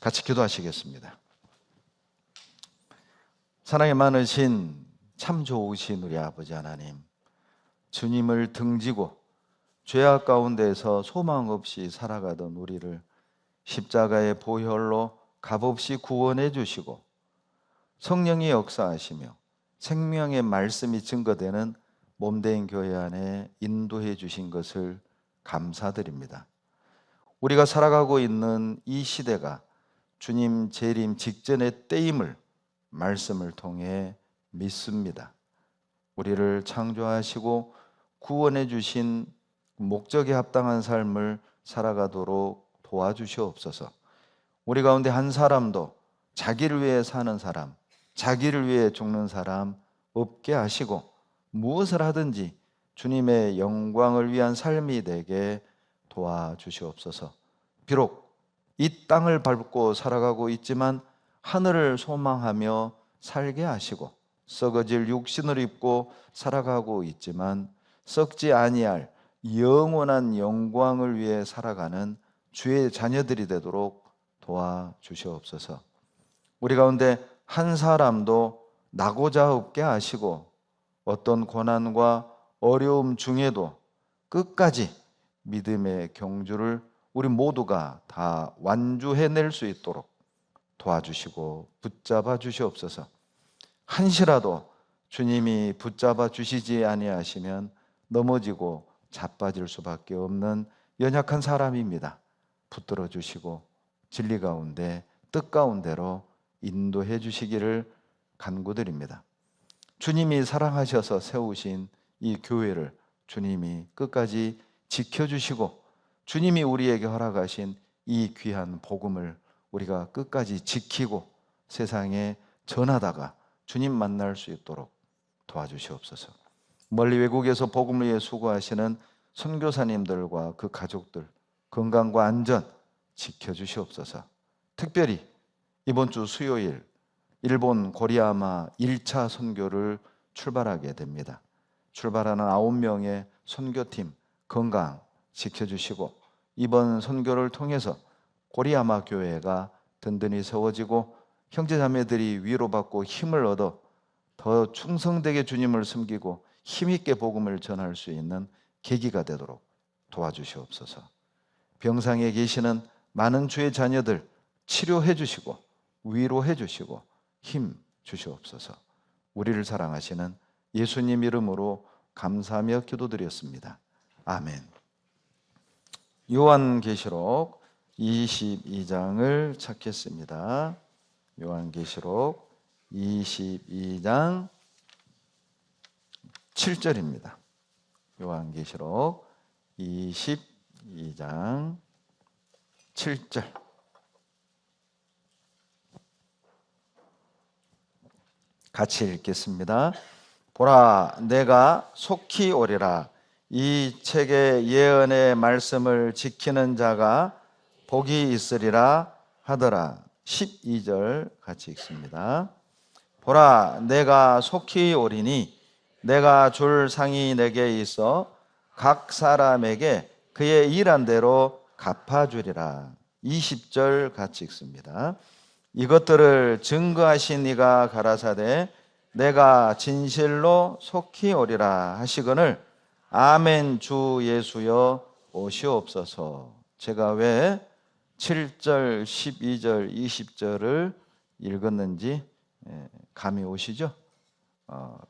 같이 기도하시겠습니다. 사랑이 많으신 참 좋으신 우리 아버지 하나님, 주님을 등지고 죄악 가운데서 소망 없이 살아가던 우리를 십자가의 보혈로 값없이 구원해 주시고 성령이 역사하시며 생명의 말씀이 증거되는 몸된 교회 안에 인도해 주신 것을 감사드립니다. 우리가 살아가고 있는 이 시대가 주님 재림 직전의 때임을 말씀을 통해 믿습니다. 우리를 창조하시고 구원해 주신 목적에 합당한 삶을 살아가도록 도와주시옵소서. 우리 가운데 한 사람도 자기를 위해 사는 사람, 자기를 위해 죽는 사람 없게 하시고 무엇을 하든지 주님의 영광을 위한 삶이 되게 도와주시옵소서. 비록 이 땅을 밟고 살아가고 있지만 하늘을 소망하며 살게 하시고 썩어질 육신을 입고 살아가고 있지만 썩지 아니할 영원한 영광을 위해 살아가는 주의 자녀들이 되도록 도와주시옵소서. 우리 가운데 한 사람도 나고자 없게 하시고 어떤 고난과 어려움 중에도 끝까지 믿음의 경주를 우리 모두가 다 완주해낼 수 있도록 도와주시고 붙잡아 주시옵소서. 한시라도 주님이 붙잡아 주시지 아니하시면 넘어지고 자빠질 수밖에 없는 연약한 사람입니다. 붙들어 주시고 진리 가운데 뜻 가운데로 인도해 주시기를 간구드립니다. 주님이 사랑하셔서 세우신 이 교회를 주님이 끝까지 지켜주시고 주님이 우리에게 허락하신 이 귀한 복음을 우리가 끝까지 지키고 세상에 전하다가 주님 만날 수 있도록 도와주시옵소서. 멀리 외국에서 복음을 위해 수고하시는 선교사님들과 그 가족들 건강과 안전 지켜주시옵소서. 특별히 이번 주 수요일 일본 고리야마 1차 선교를 출발하게 됩니다. 출발하는 9명의 선교팀 건강 지켜주시고 이번 선교를 통해서 고리야마 교회가 든든히 세워지고 형제자매들이 위로받고 힘을 얻어 더 충성되게 주님을 섬기고 힘있게 복음을 전할 수 있는 계기가 되도록 도와주시옵소서. 병상에 계시는 많은 주의 자녀들 치료해 주시고 위로해 주시고 힘 주시옵소서. 우리를 사랑하시는 예수님 이름으로 감사하며 기도드렸습니다. 아멘. 요한계시록 22장을 찾겠습니다. 요한계시록 22장 7절입니다. 요한계시록 22장 7절. 같이 읽겠습니다. 보라, 내가 속히 오리라. 이 책의 예언의 말씀을 지키는 자가 복이 있으리라 하더라. 12절 같이 읽습니다. 보라, 내가 속히 오리니 내가 줄 상이 내게 있어 각 사람에게 그의 일한 대로 갚아주리라. 20절 같이 읽습니다. 이것들을 증거하신 이가 가라사대 내가 진실로 속히 오리라 하시거늘 아멘. 주 예수여 오시옵소서. 제가 왜 7절, 12절, 20절을 읽었는지 감이 오시죠?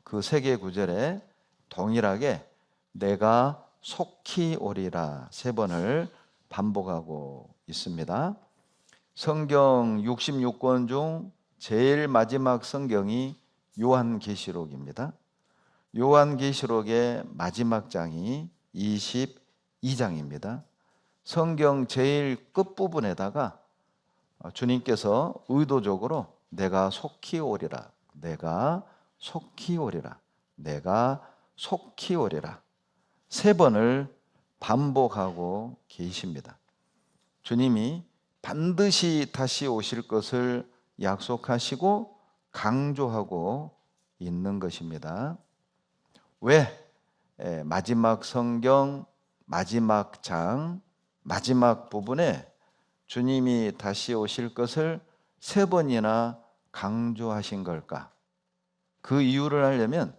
그 세 개의 구절에 동일하게 내가 속히 오리라 세 번을 반복하고 있습니다. 성경 66권 중 제일 마지막 성경이 요한계시록입니다. 요한계시록의 마지막 장이 22장입니다. 성경 제일 끝부분에다가 주님께서 의도적으로 내가 속히 오리라, 내가 속히 오리라, 내가 속히 오리라 세 번을 반복하고 계십니다. 주님이 반드시 다시 오실 것을 약속하시고 강조하고 있는 것입니다. 왜 마지막 성경 마지막 장 마지막 부분에 주님이 다시 오실 것을 3번이나 강조하신 걸까? 그 이유를 알려면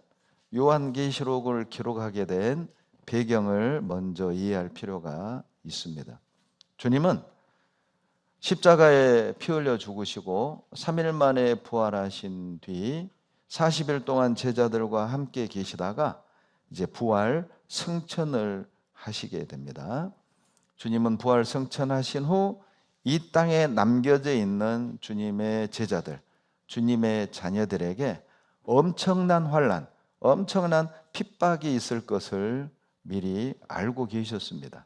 요한계시록을 기록하게 된 배경을 먼저 이해할 필요가 있습니다. 주님은 십자가에 피 흘려 죽으시고 3일 만에 부활하신 뒤 40일 동안 제자들과 함께 계시다가 이제 부활 승천을 하시게 됩니다. 주님은 부활 승천하신 후 이 땅에 남겨져 있는 주님의 제자들, 주님의 자녀들에게 엄청난 환난, 엄청난 핍박이 있을 것을 미리 알고 계셨습니다.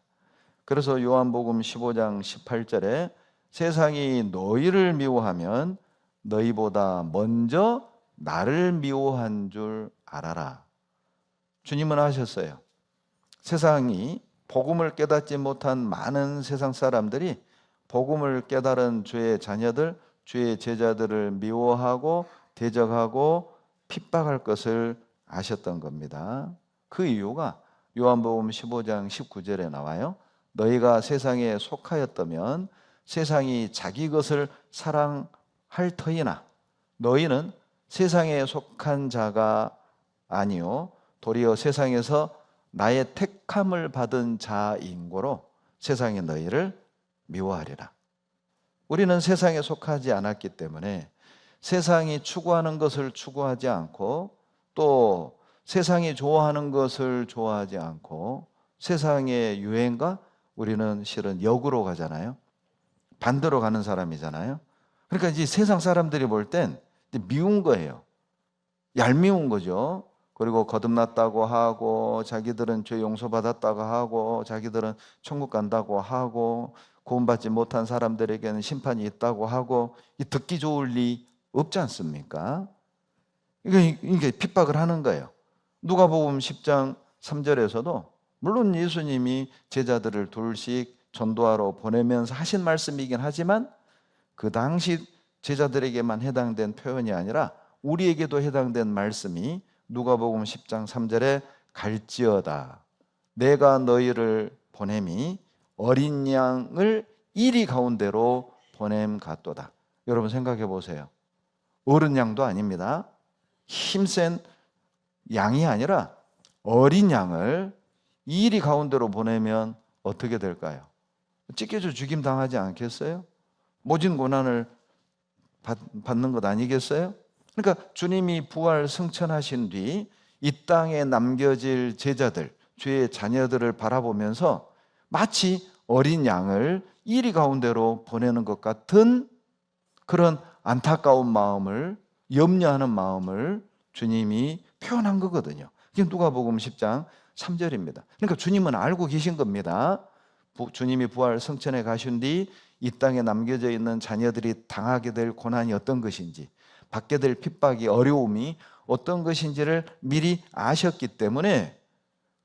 그래서 요한복음 15장 18절에 세상이 너희를 미워하면 너희보다 먼저 나를 미워한 줄 알아라. 주님은 하셨어요. 세상이 복음을 깨닫지 못한 많은 세상 사람들이 복음을 깨달은 주의 자녀들, 주의 제자들을 미워하고 대적하고 핍박할 것을 아셨던 겁니다. 그 이유가 요한복음 15장 19절에 나와요. 너희가 세상에 속하였다면 세상이 자기 것을 사랑할 터이나 너희는 세상에 속한 자가 아니요 도리어 세상에서 나의 택함을 받은 자인고로 세상이 너희를 미워하리라. 우리는 세상에 속하지 않았기 때문에 세상이 추구하는 것을 추구하지 않고 또 세상이 좋아하는 것을 좋아하지 않고 세상의 유행과 우리는 실은 역으로 가잖아요. 반대로 가는 사람이잖아요. 그러니까 이제 세상 사람들이 볼 땐 미운 거예요. 얄미운 거죠. 그리고 거듭났다고 하고 자기들은 죄 용서받았다고 하고 자기들은 천국 간다고 하고 구원받지 못한 사람들에게는 심판이 있다고 하고 듣기 좋을 리 없지 않습니까? 이게 핍박을 하는 거예요. 누가복음 10장 3절에서도 물론 예수님이 제자들을 둘씩 전도하러 보내면서 하신 말씀이긴 하지만 그 당시 제자들에게만 해당된 표현이 아니라 우리에게도 해당된 말씀이 누가복음 10장 3절에 갈지어다 내가 너희를 보냄이 어린 양을 이리 가운데로 보냄 같도다. 여러분 생각해 보세요. 어른 양도 아닙니다. 힘센 양이 아니라 어린 양을 이리 가운데로 보내면 어떻게 될까요? 찢겨져 죽임 당하지 않겠어요? 모진 고난을 받는 것 아니겠어요? 그러니까 주님이 부활 승천하신 뒤 이 땅에 남겨질 제자들, 주의 자녀들을 바라보면서 마치 어린 양을 이리 가운데로 보내는 것 같은 그런 안타까운 마음을, 염려하는 마음을 주님이 표현한 거거든요. 이게 누가복음 10장 3절입니다. 그러니까 주님은 알고 계신 겁니다. 주님이 부활 승천에 가신 뒤 이 땅에 남겨져 있는 자녀들이 당하게 될 고난이 어떤 것인지, 받게 될 핍박이, 어려움이 어떤 것인지를 미리 아셨기 때문에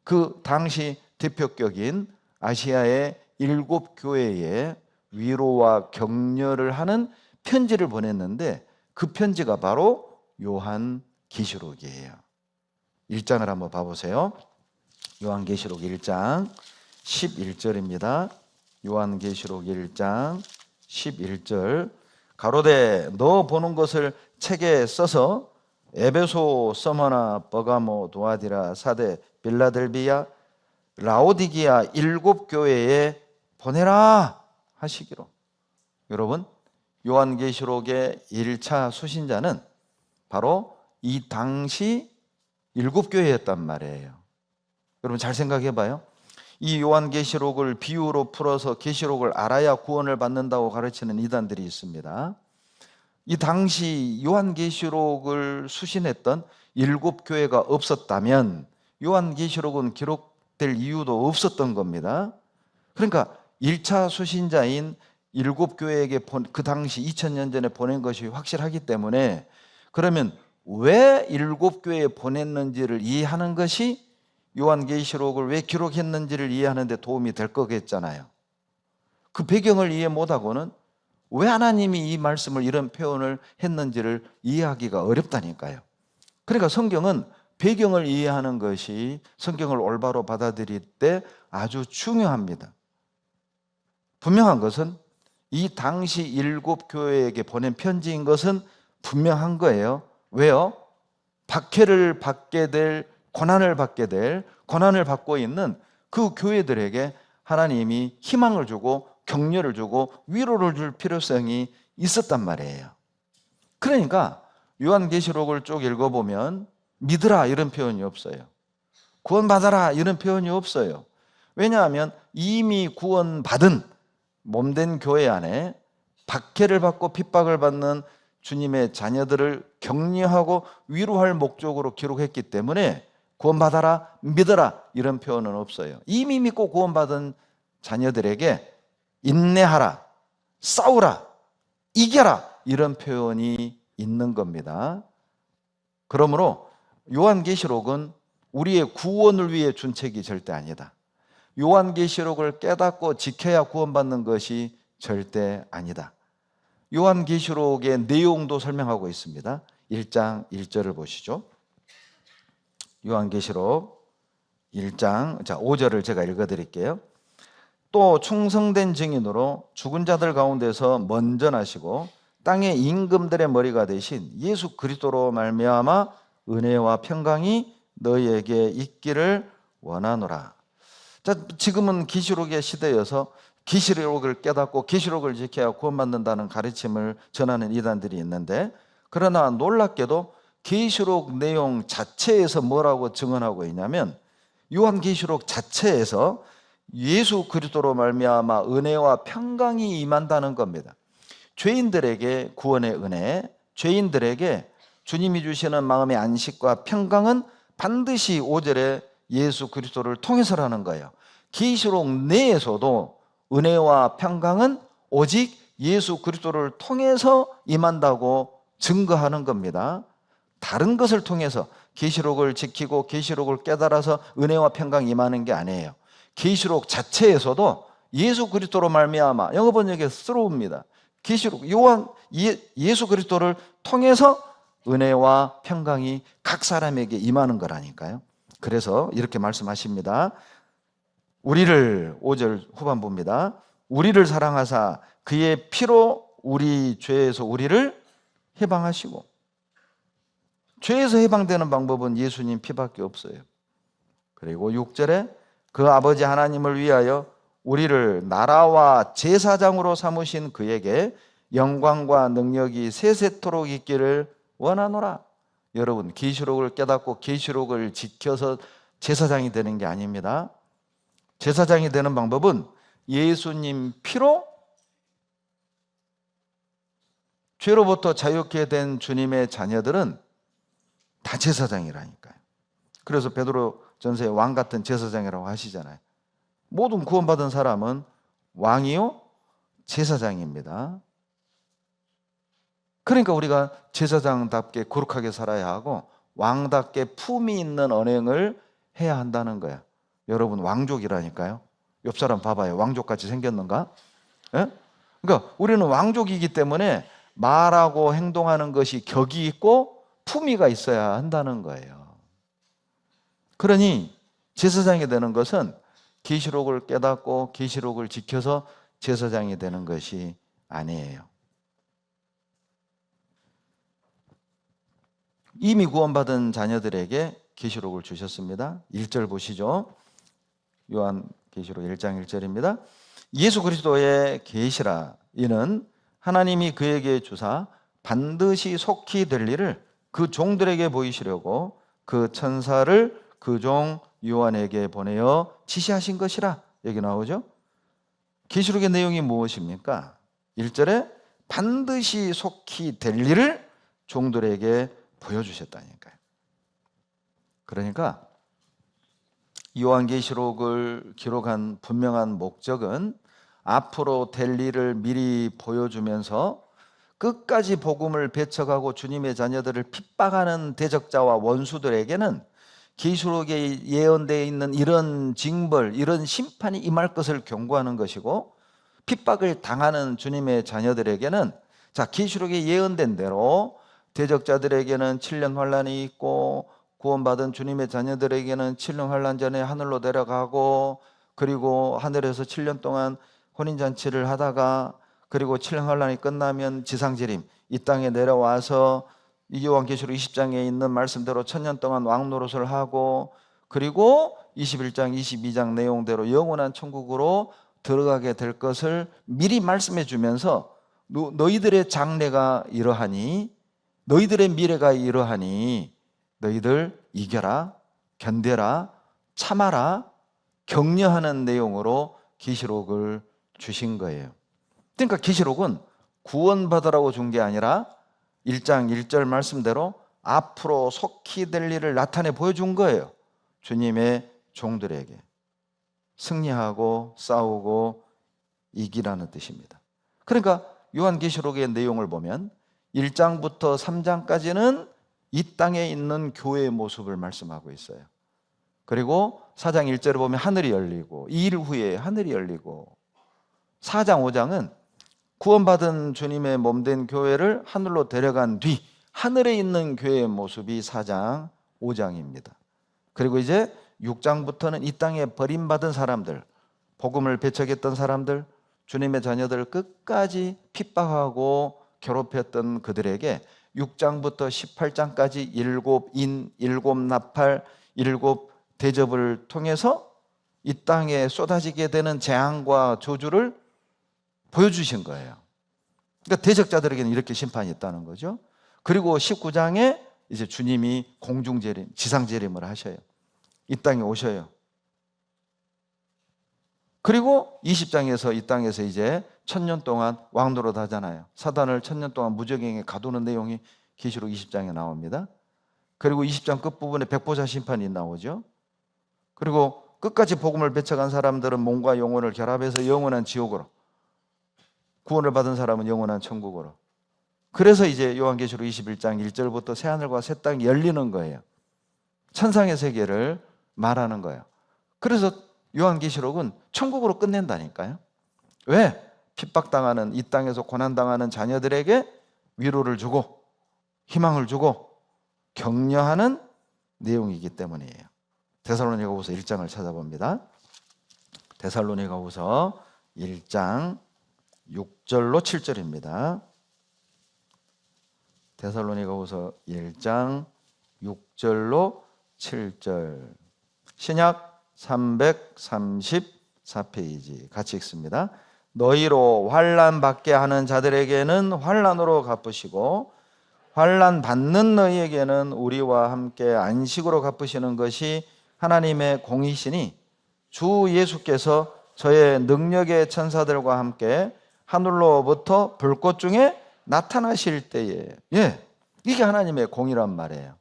그 당시 대표격인 아시아의 7교회에 위로와 격려를 하는 편지를 보냈는데 그 편지가 바로 요한계시록이에요. 1장을 한번 봐보세요. 요한계시록 1장 11절입니다. 요한계시록 1장 11절 가로되 너 보는 것을 책에 써서 에베소, 서머나, 버가모, 도아디라, 사데, 빌라델비아, 라오디기아 7교회에 보내라 하시기로. 여러분 요한계시록의 1차 수신자는 바로 이 당시 7교회였단 말이에요. 여러분 잘 생각해 봐요. 이 요한계시록을 비유로 풀어서 계시록을 알아야 구원을 받는다고 가르치는 이단들이 있습니다. 이 당시 요한계시록을 수신했던 7교회가 없었다면 요한계시록은 기록될 이유도 없었던 겁니다. 그러니까 1차 수신자인 7교회에게 그 당시 2000년 전에 보낸 것이 확실하기 때문에 그러면 왜 7교회에 보냈는지를 이해하는 것이 요한계시록을 왜 기록했는지를 이해하는 데 도움이 될 거겠잖아요. 그 배경을 이해 못하고는 왜 하나님이 이 말씀을 이런 표현을 했는지를 이해하기가 어렵다니까요. 그러니까 성경은 배경을 이해하는 것이 성경을 올바로 받아들일 때 아주 중요합니다. 분명한 것은 이 당시 7교회에게 보낸 편지인 것은 분명한 거예요. 왜요? 박해를 받게 될, 고난을 받고 있는 그 교회들에게 하나님이 희망을 주고 격려를 주고 위로를 줄 필요성이 있었단 말이에요. 그러니까 요한계시록을 쭉 읽어보면 믿으라 이런 표현이 없어요. 구원받아라 이런 표현이 없어요. 왜냐하면 이미 구원받은 몸된 교회 안에 박해를 받고 핍박을 받는 주님의 자녀들을 격려하고 위로할 목적으로 기록했기 때문에 구원받아라, 믿어라 이런 표현은 없어요. 이미 믿고 구원받은 자녀들에게 인내하라, 싸우라, 이겨라 이런 표현이 있는 겁니다. 그러므로 요한계시록은 우리의 구원을 위해 준 책이 절대 아니다. 요한계시록을 깨닫고 지켜야 구원받는 것이 절대 아니다. 요한계시록의 내용도 설명하고 있습니다. 1장 1절을 보시죠. 요한계시록 1장 5절을 제가 읽어드릴게요. 또 충성된 증인으로 죽은 자들 가운데서 먼저 나시고 땅의 임금들의 머리가 되신 예수 그리스도로 말미암아 은혜와 평강이 너희에게 있기를 원하노라. 자, 지금은 계시록의 시대여서 계시록을 깨닫고 계시록을 지켜야 구원받는다는 가르침을 전하는 이단들이 있는데, 그러나 놀랍게도 계시록 내용 자체에서 뭐라고 증언하고 있냐면 요한계시록 자체에서 예수 그리스도로 말미암아 은혜와 평강이 임한다는 겁니다. 죄인들에게 구원의 은혜, 죄인들에게 주님이 주시는 마음의 안식과 평강은 반드시 5절에 예수 그리스도를 통해서라는 거예요. 계시록 내에서도 은혜와 평강은 오직 예수 그리스도를 통해서 임한다고 증거하는 겁니다. 다른 것을 통해서 계시록을 지키고 계시록을 깨달아서 은혜와 평강이 임하는 게 아니에요. 계시록 자체에서도 예수 그리스도로 말미암아, 영어 번역에 through입니다. 계시록 예수 그리스도를 통해서 은혜와 평강이 각 사람에게 임하는 거라니까요. 그래서 이렇게 말씀하십니다. 우리를, 5절 후반부입니다. 우리를 사랑하사 그의 피로 우리 죄에서 우리를 해방하시고, 죄에서 해방되는 방법은 예수님 피밖에 없어요. 그리고 6절에 그 아버지 하나님을 위하여 우리를 나라와 제사장으로 삼으신 그에게 영광과 능력이 세세토록 있기를 원하노라. 여러분, 계시록을 깨닫고 계시록을 지켜서 제사장이 되는 게 아닙니다. 제사장이 되는 방법은 예수님 피로 죄로부터 자유케 된 주님의 자녀들은 다 제사장이라니까요. 그래서 베드로 전서에 왕 같은 제사장이라고 하시잖아요. 모든 구원받은 사람은 왕이요 제사장입니다. 그러니까 우리가 제사장답게 거룩하게 살아야 하고 왕답게 품위 있는 언행을 해야 한다는 거야. 여러분, 왕족이라니까요. 옆 사람 봐봐요. 왕족같이 생겼는가? 예? 그러니까 우리는 왕족이기 때문에 말하고 행동하는 것이 격이 있고 품위가 있어야 한다는 거예요. 그러니 제사장이 되는 것은 계시록을 깨닫고 계시록을 지켜서 제사장이 되는 것이 아니에요. 이미 구원받은 자녀들에게 계시록을 주셨습니다. 1절 보시죠. 요한계시록 1장 1절입니다. 예수 그리스도의 계시라. 이는 하나님이 그에게 주사 반드시 속히 될 일을 그 종들에게 보이시려고 그 천사를 그 종 요한에게 보내어 지시하신 것이라. 여기 나오죠. 계시록의 내용이 무엇입니까? 1절에 반드시 속히 될 일을 종들에게 보여주셨다니까요. 그러니까 요한계시록을 기록한 분명한 목적은 앞으로 될 일을 미리 보여주면서 끝까지 복음을 배척하고 주님의 자녀들을 핍박하는 대적자와 원수들에게는 계시록에 예언되어 있는 이런 징벌, 이런 심판이 임할 것을 경고하는 것이고, 핍박을 당하는 주님의 자녀들에게는 자, 계시록에 예언된 대로 대적자들에게는 7년 환란이 있고, 구원받은 주님의 자녀들에게는 7년 환란 전에 하늘로 내려가고, 그리고 하늘에서 7년 동안 혼인잔치를 하다가 그리고 칠환란이 끝나면 지상재림, 이 땅에 내려와서 요한계시록 20장에 있는 말씀대로 1000년 동안 왕노릇을 하고, 그리고 21장 22장 내용대로 영원한 천국으로 들어가게 될 것을 미리 말씀해 주면서 너희들의 장래가 이러하니, 너희들의 미래가 이러하니 너희들 이겨라, 견뎌라, 참아라, 격려하는 내용으로 계시록을 주신 거예요. 그러니까 계시록은 구원받으라고 준 게 아니라 1장 1절 말씀대로 앞으로 속히 될 일을 나타내 보여준 거예요. 주님의 종들에게 승리하고 싸우고 이기라는 뜻입니다. 그러니까 요한계시록의 내용을 보면 1장부터 3장까지는 이 땅에 있는 교회의 모습을 말씀하고 있어요. 그리고 4장 1절에 보면 하늘이 열리고, 2일 후에 하늘이 열리고, 4장 5장은 구원받은 주님의 몸된 교회를 하늘로 데려간 뒤 하늘에 있는 교회의 모습이 4장 5장입니다. 그리고 이제 6장부터는 이 땅에 버림받은 사람들, 복음을 배척했던 사람들, 주님의 자녀들을 끝까지 핍박하고 괴롭혔던 그들에게 6장부터 18장까지 7인, 7나팔, 7 대접을 통해서 이 땅에 쏟아지게 되는 재앙과 저주를 보여주신 거예요. 그러니까 대적자들에게는 이렇게 심판이 있다는 거죠. 그리고 19장에 이제 주님이 공중재림, 지상재림을 하셔요. 이 땅에 오셔요. 그리고 20장에서 이 땅에서 이제 1000년 동안 왕노릇 하잖아요. 사단을 1000년 동안 무적행에 가두는 내용이 계시록 20장에 나옵니다. 그리고 20장 끝부분에 백보자 심판이 나오죠. 그리고 끝까지 복음을 배척한 사람들은 몸과 영혼을 결합해서 영원한 지옥으로, 구원을 받은 사람은 영원한 천국으로. 그래서 이제 요한계시록 21장 1절부터 새하늘과 새 땅이 열리는 거예요. 천상의 세계를 말하는 거예요. 그래서 요한계시록은 천국으로 끝낸다니까요. 왜? 핍박당하는, 이 땅에서 고난당하는 자녀들에게 위로를 주고 희망을 주고 격려하는 내용이기 때문이에요. 데살로니가후서 1장을 찾아봅니다. 데살로니가후서 1장 6절로 7절입니다. 데살로니가후서 1장 6절로 7절. 신약 334페이지 같이 읽습니다. 너희로 환난 받게 하는 자들에게는 환난으로 갚으시고 환난 받는 너희에게는 우리와 함께 안식으로 갚으시는 것이 하나님의 공이시니, 주 예수께서 저의 능력의 천사들과 함께 하늘로부터 불꽃 중에 나타나실 때에, 이게 하나님의 공이란 말이에요.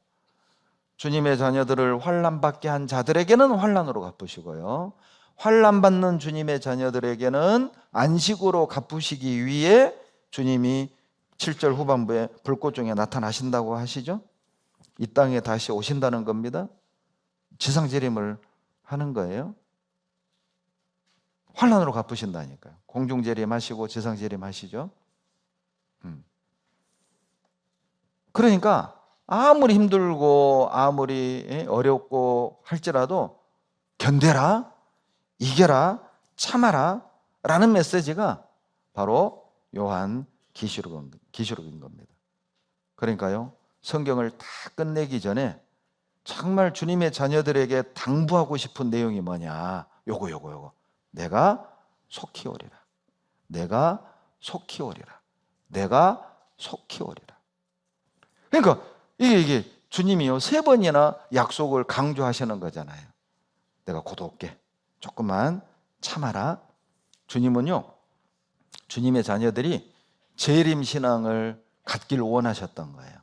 주님의 자녀들을 환난 받게 한 자들에게는 환난으로 갚으시고요, 환난 받는 주님의 자녀들에게는 안식으로 갚으시기 위해 주님이 7절 후반부에 불꽃 중에 나타나신다고 하시죠. 이 땅에 다시 오신다는 겁니다. 지상재림을 하는 거예요. 환난으로 갚으신다니까요. 공중재림 하시고 지상재림 하시죠. 그러니까 아무리 힘들고 아무리 어렵고 할지라도 견뎌라, 이겨라, 참아라 라는 메시지가 바로 요한 계시록인 겁니다. 그러니까요, 성경을 다 끝내기 전에 정말 주님의 자녀들에게 당부하고 싶은 내용이 뭐냐, 요거 내가 속히 오리라, 내가 속히 오리라, 내가 속히 오리라. 그러니까 이게 주님이요 3번이나 약속을 강조하시는 거잖아요. 내가 곧 올게, 조금만 참아라. 주님은요, 주님의 자녀들이 재림 신앙을 갖길 원하셨던 거예요.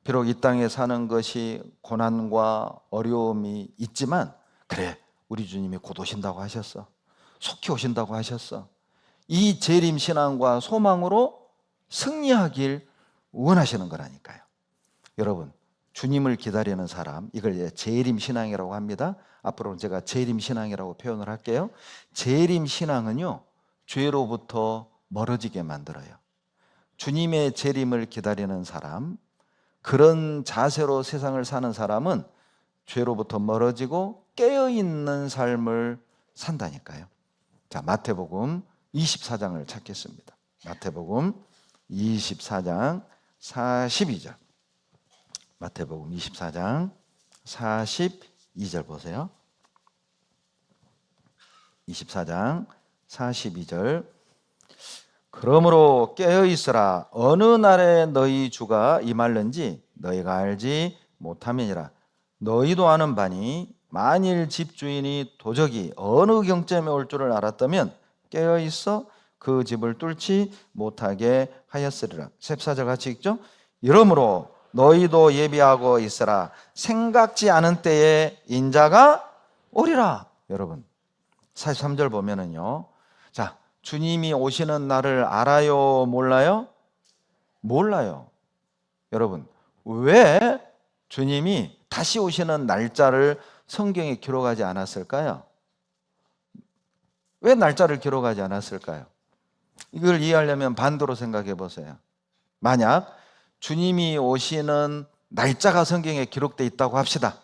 비록 이 땅에 사는 것이 고난과 어려움이 있지만, 그래, 우리 주님이 곧 오신다고 하셨어, 속히 오신다고 하셨어, 이 재림 신앙과 소망으로 승리하길 원하시는 거라니까요. 여러분, 주님을 기다리는 사람, 이걸 재림 신앙이라고 합니다. 앞으로는 제가 재림 신앙이라고 표현을 할게요. 재림 신앙은요, 죄로부터 멀어지게 만들어요. 주님의 재림을 기다리는 사람, 그런 자세로 세상을 사는 사람은 죄로부터 멀어지고 깨어있는 삶을 산다니까요. 자, 마태복음 24장을 찾겠습니다. 마태복음 24장 42절. 마태복음 24장 42절 보세요. 24장 42절. 그러므로 깨어있으라. 어느 날에 너희 주가 임할는지 너희가 알지 못함이니라. 너희도 아는 바니 만일 집주인이 도적이 어느 경점에 올 줄을 알았다면 깨어있어 그 집을 뚫지 못하게 하였으리라. 14절 같이 읽죠. 이러므로 너희도 예비하고 있으라. 생각지 않은 때에 인자가 오리라. 여러분 43절 보면은요, 자, 주님이 오시는 날을 알아요? 몰라요? 몰라요. 여러분, 왜 주님이 다시 오시는 날짜를 성경에 기록하지 않았을까요? 왜 날짜를 기록하지 않았을까요? 이걸 이해하려면 반대로 생각해 보세요. 만약 주님이 오시는 날짜가 성경에 기록되어 있다고 합시다.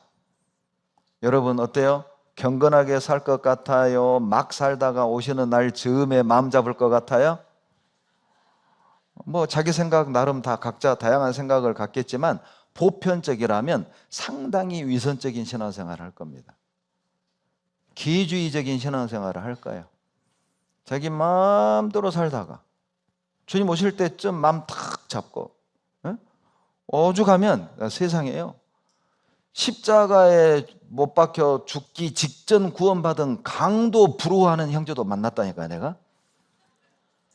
여러분 어때요? 경건하게 살 것 같아요? 막 살다가 오시는 날 즈음에 마음 잡을 것 같아요? 뭐 자기 생각 나름 다 각자 다양한 생각을 갖겠지만 보편적이라면 상당히 위선적인 신앙생활을 할 겁니다. 기회주의적인 신앙생활을 할 거예요. 자기 마음대로 살다가 주님 오실 때쯤 마음 탁 잡고 오죽하면 세상에요, 십자가에 못 박혀 죽기 직전 구원받은 강도 부러워하는 형제도 만났다니까요. 내가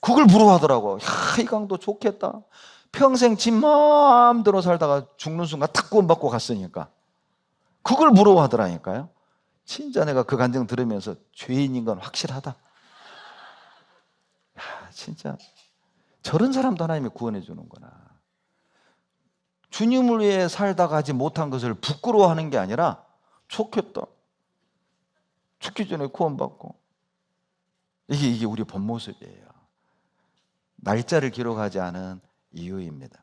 그걸 부러워하더라고. 야, 이 강도 좋겠다. 평생 지 마음대로 살다가 죽는 순간 탁 구원받고 갔으니까 그걸 부러워하더라니까요. 진짜 내가 그 간증 들으면서 죄인인 건 확실하다. 야, 진짜 저런 사람도 하나님이 구원해 주는구나. 주님을 위해 살다가 하지 못한 것을 부끄러워하는 게 아니라 좋겠다. 죽기 전에 구원받고. 이게 우리 본 모습이에요. 날짜를 기록하지 않은 이유입니다.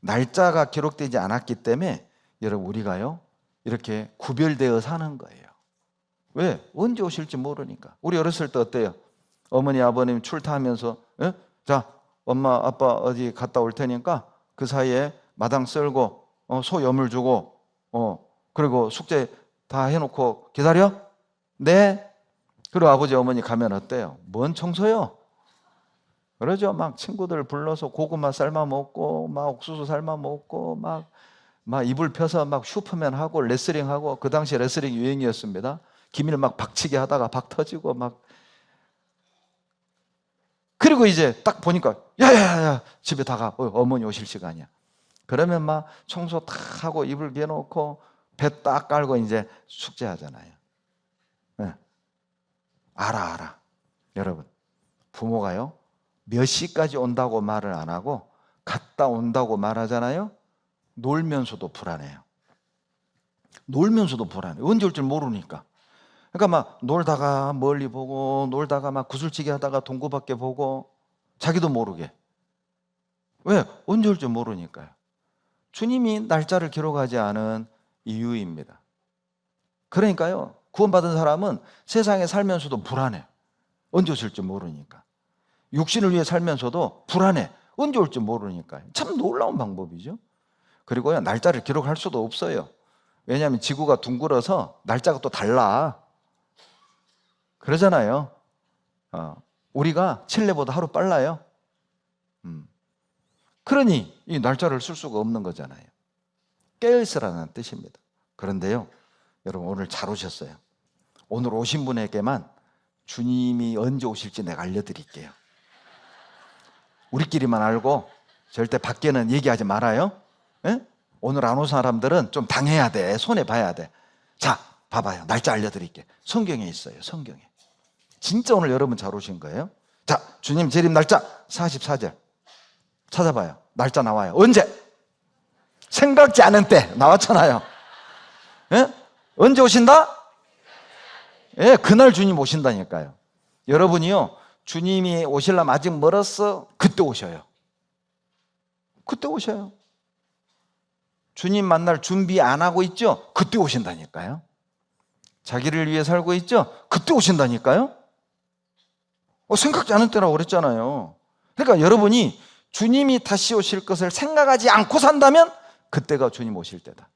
날짜가 기록되지 않았기 때문에 여러분 우리가요 이렇게 구별되어 사는 거예요. 왜? 언제 오실지 모르니까. 우리 어렸을 때 어때요? 어머니 아버님 출타하면서 자 엄마 아빠 어디 갔다 올 테니까 그 사이에 마당 썰고 소 여물 주고 그리고 숙제 다 해놓고 기다려? 네. 그리고 아버지 어머니 가면 어때요? 뭔 청소요? 그러죠. 막 친구들 불러서 고구마 삶아 먹고 막 옥수수 삶아 먹고 막 이불 펴서 막 슈퍼맨 하고 레슬링 하고, 그 당시 레슬링 유행이었습니다. 기밀 막 박치기 하다가 박 터지고 막. 그리고 이제 딱 보니까 야야야 집에 다 가. 어머니 오실 시간이야. 그러면 막 청소 다 하고 이불 개놓고 배 딱 깔고 이제 숙제하잖아요. 네. 알아. 여러분 부모가요 몇 시까지 온다고 말을 안 하고 갔다 온다고 말하잖아요. 놀면서도 불안해요. 놀면서도 불안해요. 언제 올 줄 모르니까. 그러니까 막 놀다가 멀리 보고 놀다가 막 구슬치기 하다가 동구밖에 보고 자기도 모르게. 왜? 언제 올 줄 모르니까요. 주님이 날짜를 기록하지 않은 이유입니다. 그러니까요 구원받은 사람은 세상에 살면서도 불안해. 언제 오실 줄 모르니까. 육신을 위해 살면서도 불안해. 언제 올지 모르니까. 참 놀라운 방법이죠. 그리고요 날짜를 기록할 수도 없어요. 왜냐하면 지구가 둥글어서 날짜가 또 달라. 그러잖아요. 우리가 칠레보다 하루 빨라요. 그러니 이 날짜를 쓸 수가 없는 거잖아요. 깨어있으라는 뜻입니다. 그런데요 여러분 오늘 잘 오셨어요. 오늘 오신 분에게만 주님이 언제 오실지 내가 알려드릴게요. 우리끼리만 알고 절대 밖에는 얘기하지 말아요. 에? 오늘 안 온 사람들은 좀 당해야 돼. 손해봐야 돼. 자 봐봐요. 날짜 알려드릴게. 성경에 있어요. 성경에. 진짜 오늘 여러분 잘 오신 거예요. 자 주님 재림 날짜 44절 찾아봐요. 날짜 나와요. 언제? 생각지 않은 때 나왔잖아요. 에? 언제 오신다? 예, 그날 주님 오신다니까요. 여러분이요 주님이 오시려면 아직 멀었어. 그때 오셔요. 그때 오셔요. 주님 만날 준비 안 하고 있죠? 그때 오신다니까요. 자기를 위해 살고 있죠? 그때 오신다니까요. 생각지 않은 때라고 그랬잖아요. 그러니까 여러분이 주님이 다시 오실 것을 생각하지 않고 산다면 그때가 주님 오실 때다.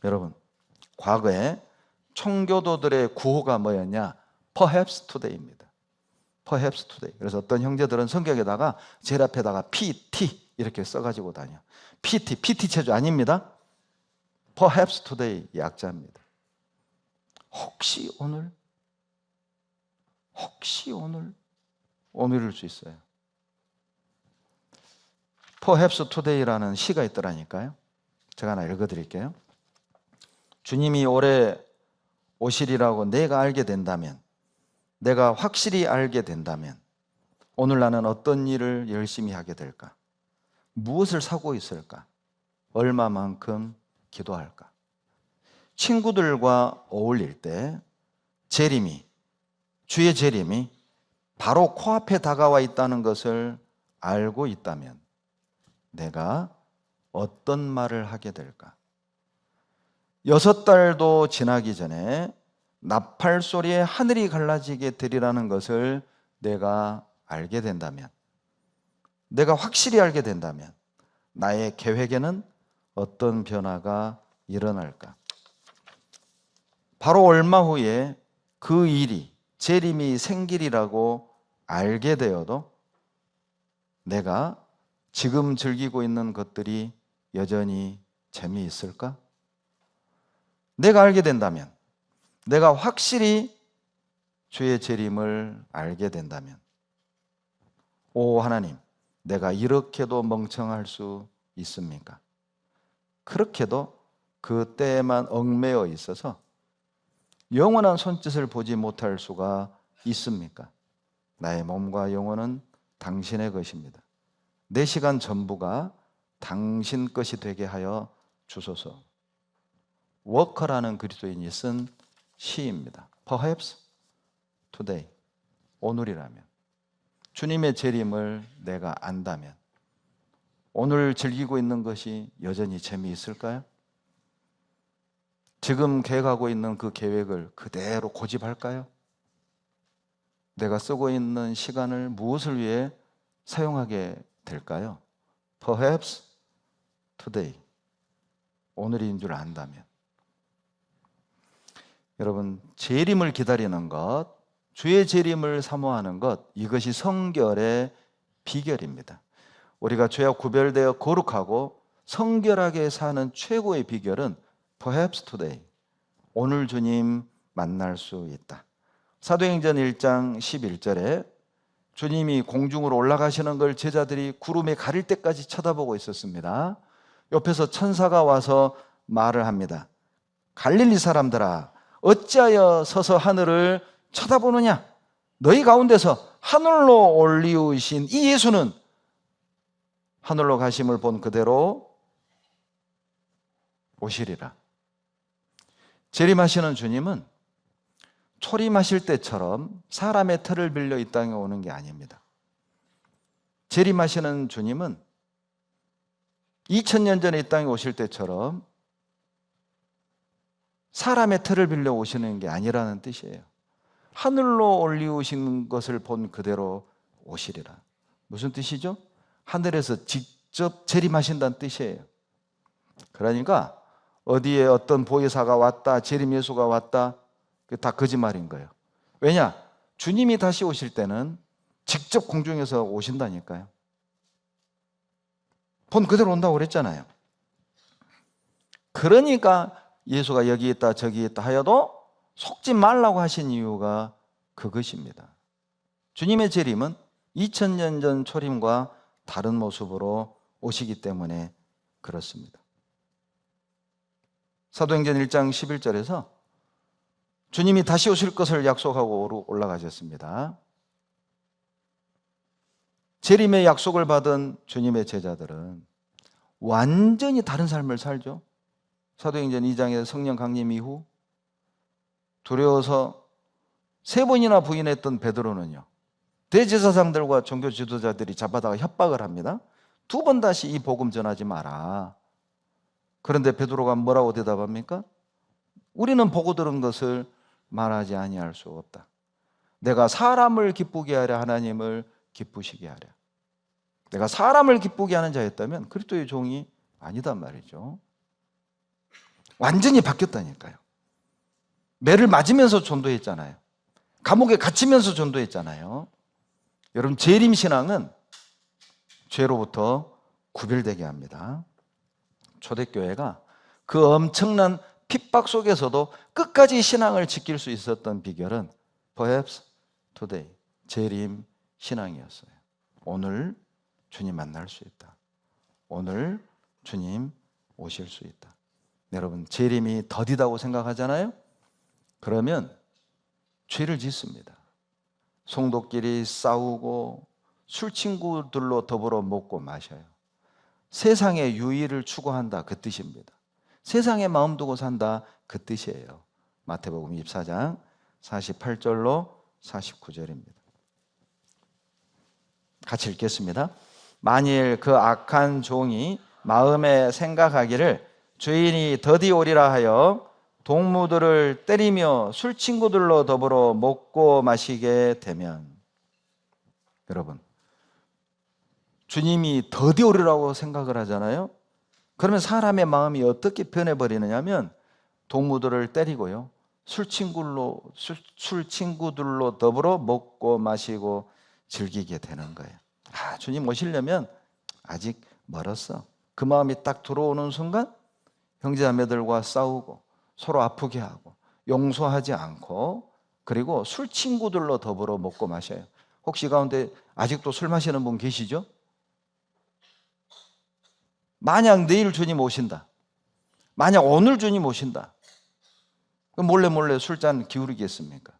여러분, 과거에 청교도들의 구호가 뭐였냐? Perhaps today입니다. Perhaps today. 그래서 어떤 형제들은 성경에다가 제일 앞에다가 PT 이렇게 써가지고 다녀. PT 체조 아닙니다. Perhaps today 약자입니다. 혹시 오늘일 수 있어요. Perhaps today라는 시가 있더라니까요. 제가 하나 읽어드릴게요. 주님이 올해 오시리라고 내가 알게 된다면, 내가 확실히 알게 된다면 오늘 나는 어떤 일을 열심히 하게 될까? 무엇을 사고 있을까? 얼마만큼 기도할까? 친구들과 어울릴 때 주의 재림이 바로 코앞에 다가와 있다는 것을 알고 있다면 내가 어떤 말을 하게 될까? 6달도 지나기 전에 나팔 소리에 하늘이 갈라지게 되리라는 것을 내가 알게 된다면, 내가 확실히 알게 된다면 나의 계획에는 어떤 변화가 일어날까? 바로 얼마 후에 그 일이 재림이 생기리라고 알게 되어도 내가 지금 즐기고 있는 것들이 여전히 재미있을까? 내가 알게 된다면, 내가 확실히 주의 재림을 알게 된다면, 오 하나님, 내가 이렇게도 멍청할 수 있습니까? 그렇게도 그 때에만 얽매여 있어서 영원한 손짓을 보지 못할 수가 있습니까? 나의 몸과 영혼은 당신의 것입니다. 내 시간 전부가 당신 것이 되게 하여 주소서. 워커라는 그리스도인이 쓴 시입니다. Perhaps today, 오늘이라면, 주님의 재림을 내가 안다면 오늘 즐기고 있는 것이 여전히 재미있을까요? 지금 계획하고 있는 그 계획을 그대로 고집할까요? 내가 쓰고 있는 시간을 무엇을 위해 사용하게 될까요? Perhaps today, 오늘인 줄 안다면. 여러분, 재림을 기다리는 것, 주의 재림을 사모하는 것, 이것이 성결의 비결입니다. 우리가 죄와 구별되어 거룩하고 성결하게 사는 최고의 비결은 Perhaps today, 오늘 주님 만날 수 있다. 사도행전 1장 11절에 주님이 공중으로 올라가시는 걸 제자들이 구름에 가릴 때까지 쳐다보고 있었습니다. 옆에서 천사가 와서 말을 합니다. 갈릴리 사람들아, 어찌하여 서서 하늘을 쳐다보느냐? 너희 가운데서 하늘로 올리우신 이 예수는 하늘로 가심을 본 그대로 오시리라. 재림하시는 주님은 초림하실 때처럼 사람의 터를 빌려 이 땅에 오는 게 아닙니다. 재림하시는 주님은 2000년 전에 이 땅에 오실 때처럼 사람의 터를 빌려 오시는 게 아니라는 뜻이에요. 하늘로 올리우신 것을 본 그대로 오시리라. 무슨 뜻이죠? 하늘에서 직접 재림하신다는 뜻이에요. 그러니까 어디에 어떤 보혜사가 왔다, 재림 예수가 왔다, 그게 다 거짓말인 거예요. 왜냐? 주님이 다시 오실 때는 직접 공중에서 오신다니까요. 본 그대로 온다고 그랬잖아요. 그러니까 예수가 여기 있다 저기 있다 하여도 속지 말라고 하신 이유가 그것입니다. 주님의 재림은 2000년 전 초림과 다른 모습으로 오시기 때문에 그렇습니다. 사도행전 1장 11절에서 주님이 다시 오실 것을 약속하고 올라가셨습니다. 재림의 약속을 받은 주님의 제자들은 완전히 다른 삶을 살죠. 사도행전 2장의 성령 강림 이후 두려워서 3번이나 부인했던 베드로는요, 대제사장들과 종교 지도자들이 잡아다가 협박을 합니다. 2번 다시 이 복음 전하지 마라. 그런데 베드로가 뭐라고 대답합니까? 우리는 보고 들은 것을 말하지 아니할 수 없다. 내가 사람을 기쁘게 하려 하나님을 기쁘시게 하려. 내가 사람을 기쁘게 하는 자였다면 그리스도의 종이 아니단 말이죠. 완전히 바뀌었다니까요. 매를 맞으면서 전도했잖아요. 감옥에 갇히면서 전도했잖아요. 여러분, 재림신앙은 죄로부터 구별되게 합니다. 초대교회가 그 엄청난 핍박 속에서도 끝까지 신앙을 지킬 수 있었던 비결은 perhaps today, 재림 신앙이었어요. 오늘 주님 만날 수 있다. 오늘 주님 오실 수 있다. 여러분, 재림이 더디다고 생각하잖아요? 그러면 죄를 짓습니다. 성도끼리 싸우고 술 친구들로 더불어 먹고 마셔요. 세상의 유의를 추구한다, 그 뜻입니다. 세상에 마음 두고 산다, 그 뜻이에요. 마태복음 24장 48절로 49절입니다. 같이 읽겠습니다. 만일 그 악한 종이 마음에 생각하기를 주인이 더디 오리라 하여 동무들을 때리며 술 친구들로 더불어 먹고 마시게 되면, 여러분, 주님이 더디 오리라고 생각을 하잖아요. 그러면 사람의 마음이 어떻게 변해버리느냐면 동무들을 때리고요, 술 친구들로 더불어 먹고 마시고 즐기게 되는 거예요. 주님 오시려면 아직 멀었어. 그 마음이 딱 들어오는 순간 형제자매들과 싸우고 서로 아프게 하고 용서하지 않고, 그리고 술 친구들로 더불어 먹고 마셔요. 혹시 가운데 아직도 술 마시는 분 계시죠? 만약 내일 주님 오신다, 만약 오늘 주님 오신다, 그럼 몰래 술잔 기울이겠습니까?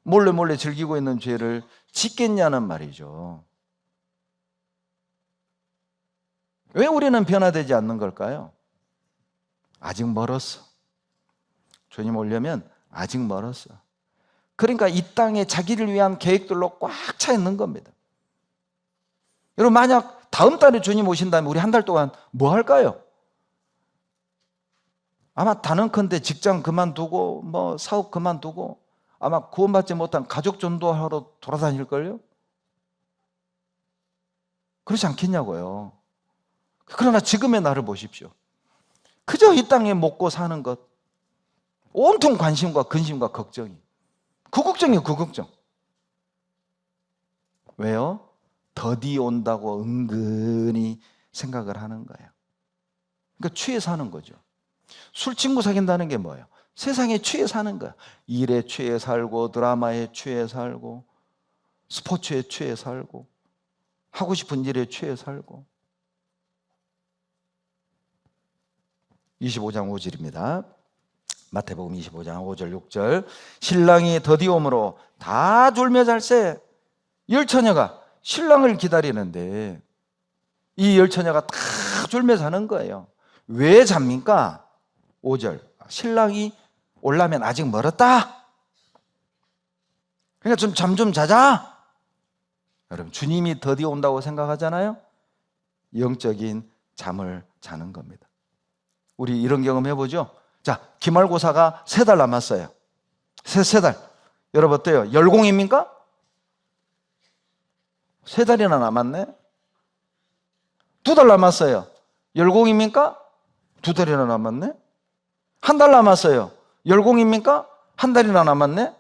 몰래 즐기고 있는 죄를 짓겠냐는 말이죠. 왜 우리는 변화되지 않는 걸까요? 아직 멀었어. 주님 오려면 아직 멀었어. 그러니까 이 땅에 자기를 위한 계획들로 꽉 차 있는 겁니다. 여러분, 만약 다음 달에 주님 오신다면 우리 한 달 동안 뭐 할까요? 아마 단언컨대 직장 그만두고 사업 그만두고 아마 구원받지 못한 가족 전도하러 돌아다닐걸요? 그렇지 않겠냐고요. 그러나 지금의 나를 보십시오. 그저 이 땅에 먹고 사는 것, 온통 관심과 근심과 걱정이. 그 걱정이에요, 그 걱정. 왜요? 더디 온다고 은근히 생각을 하는 거예요. 그러니까 취해 사는 거죠. 술 친구 사귄다는 게 뭐예요? 세상에 취해 사는 거야. 일에 취해 살고, 드라마에 취해 살고, 스포츠에 취해 살고, 하고 싶은 일에 취해 살고. 25장 5절입니다. 마태복음 25장 5절 6절. 신랑이 더디 오므로 다 졸며 잘새 열 처녀가 신랑을 기다리는데 이 열 처녀가 다 졸며 자는 거예요. 왜 잡니까? 5절. 신랑이 올라면 아직 멀었다. 그러니까 잠 좀 자자. 여러분, 주님이 더디 온다고 생각하잖아요. 영적인 잠을 자는 겁니다. 우리 이런 경험 해보죠. 자, 기말고사가 3달 남았어요. 세 달. 여러분 어때요? 열공입니까? 3달이나 남았네. 2달 남았어요. 열공입니까? 2달이나 남았네. 1달 남았어요. 열공입니까? 1달이나 남았네.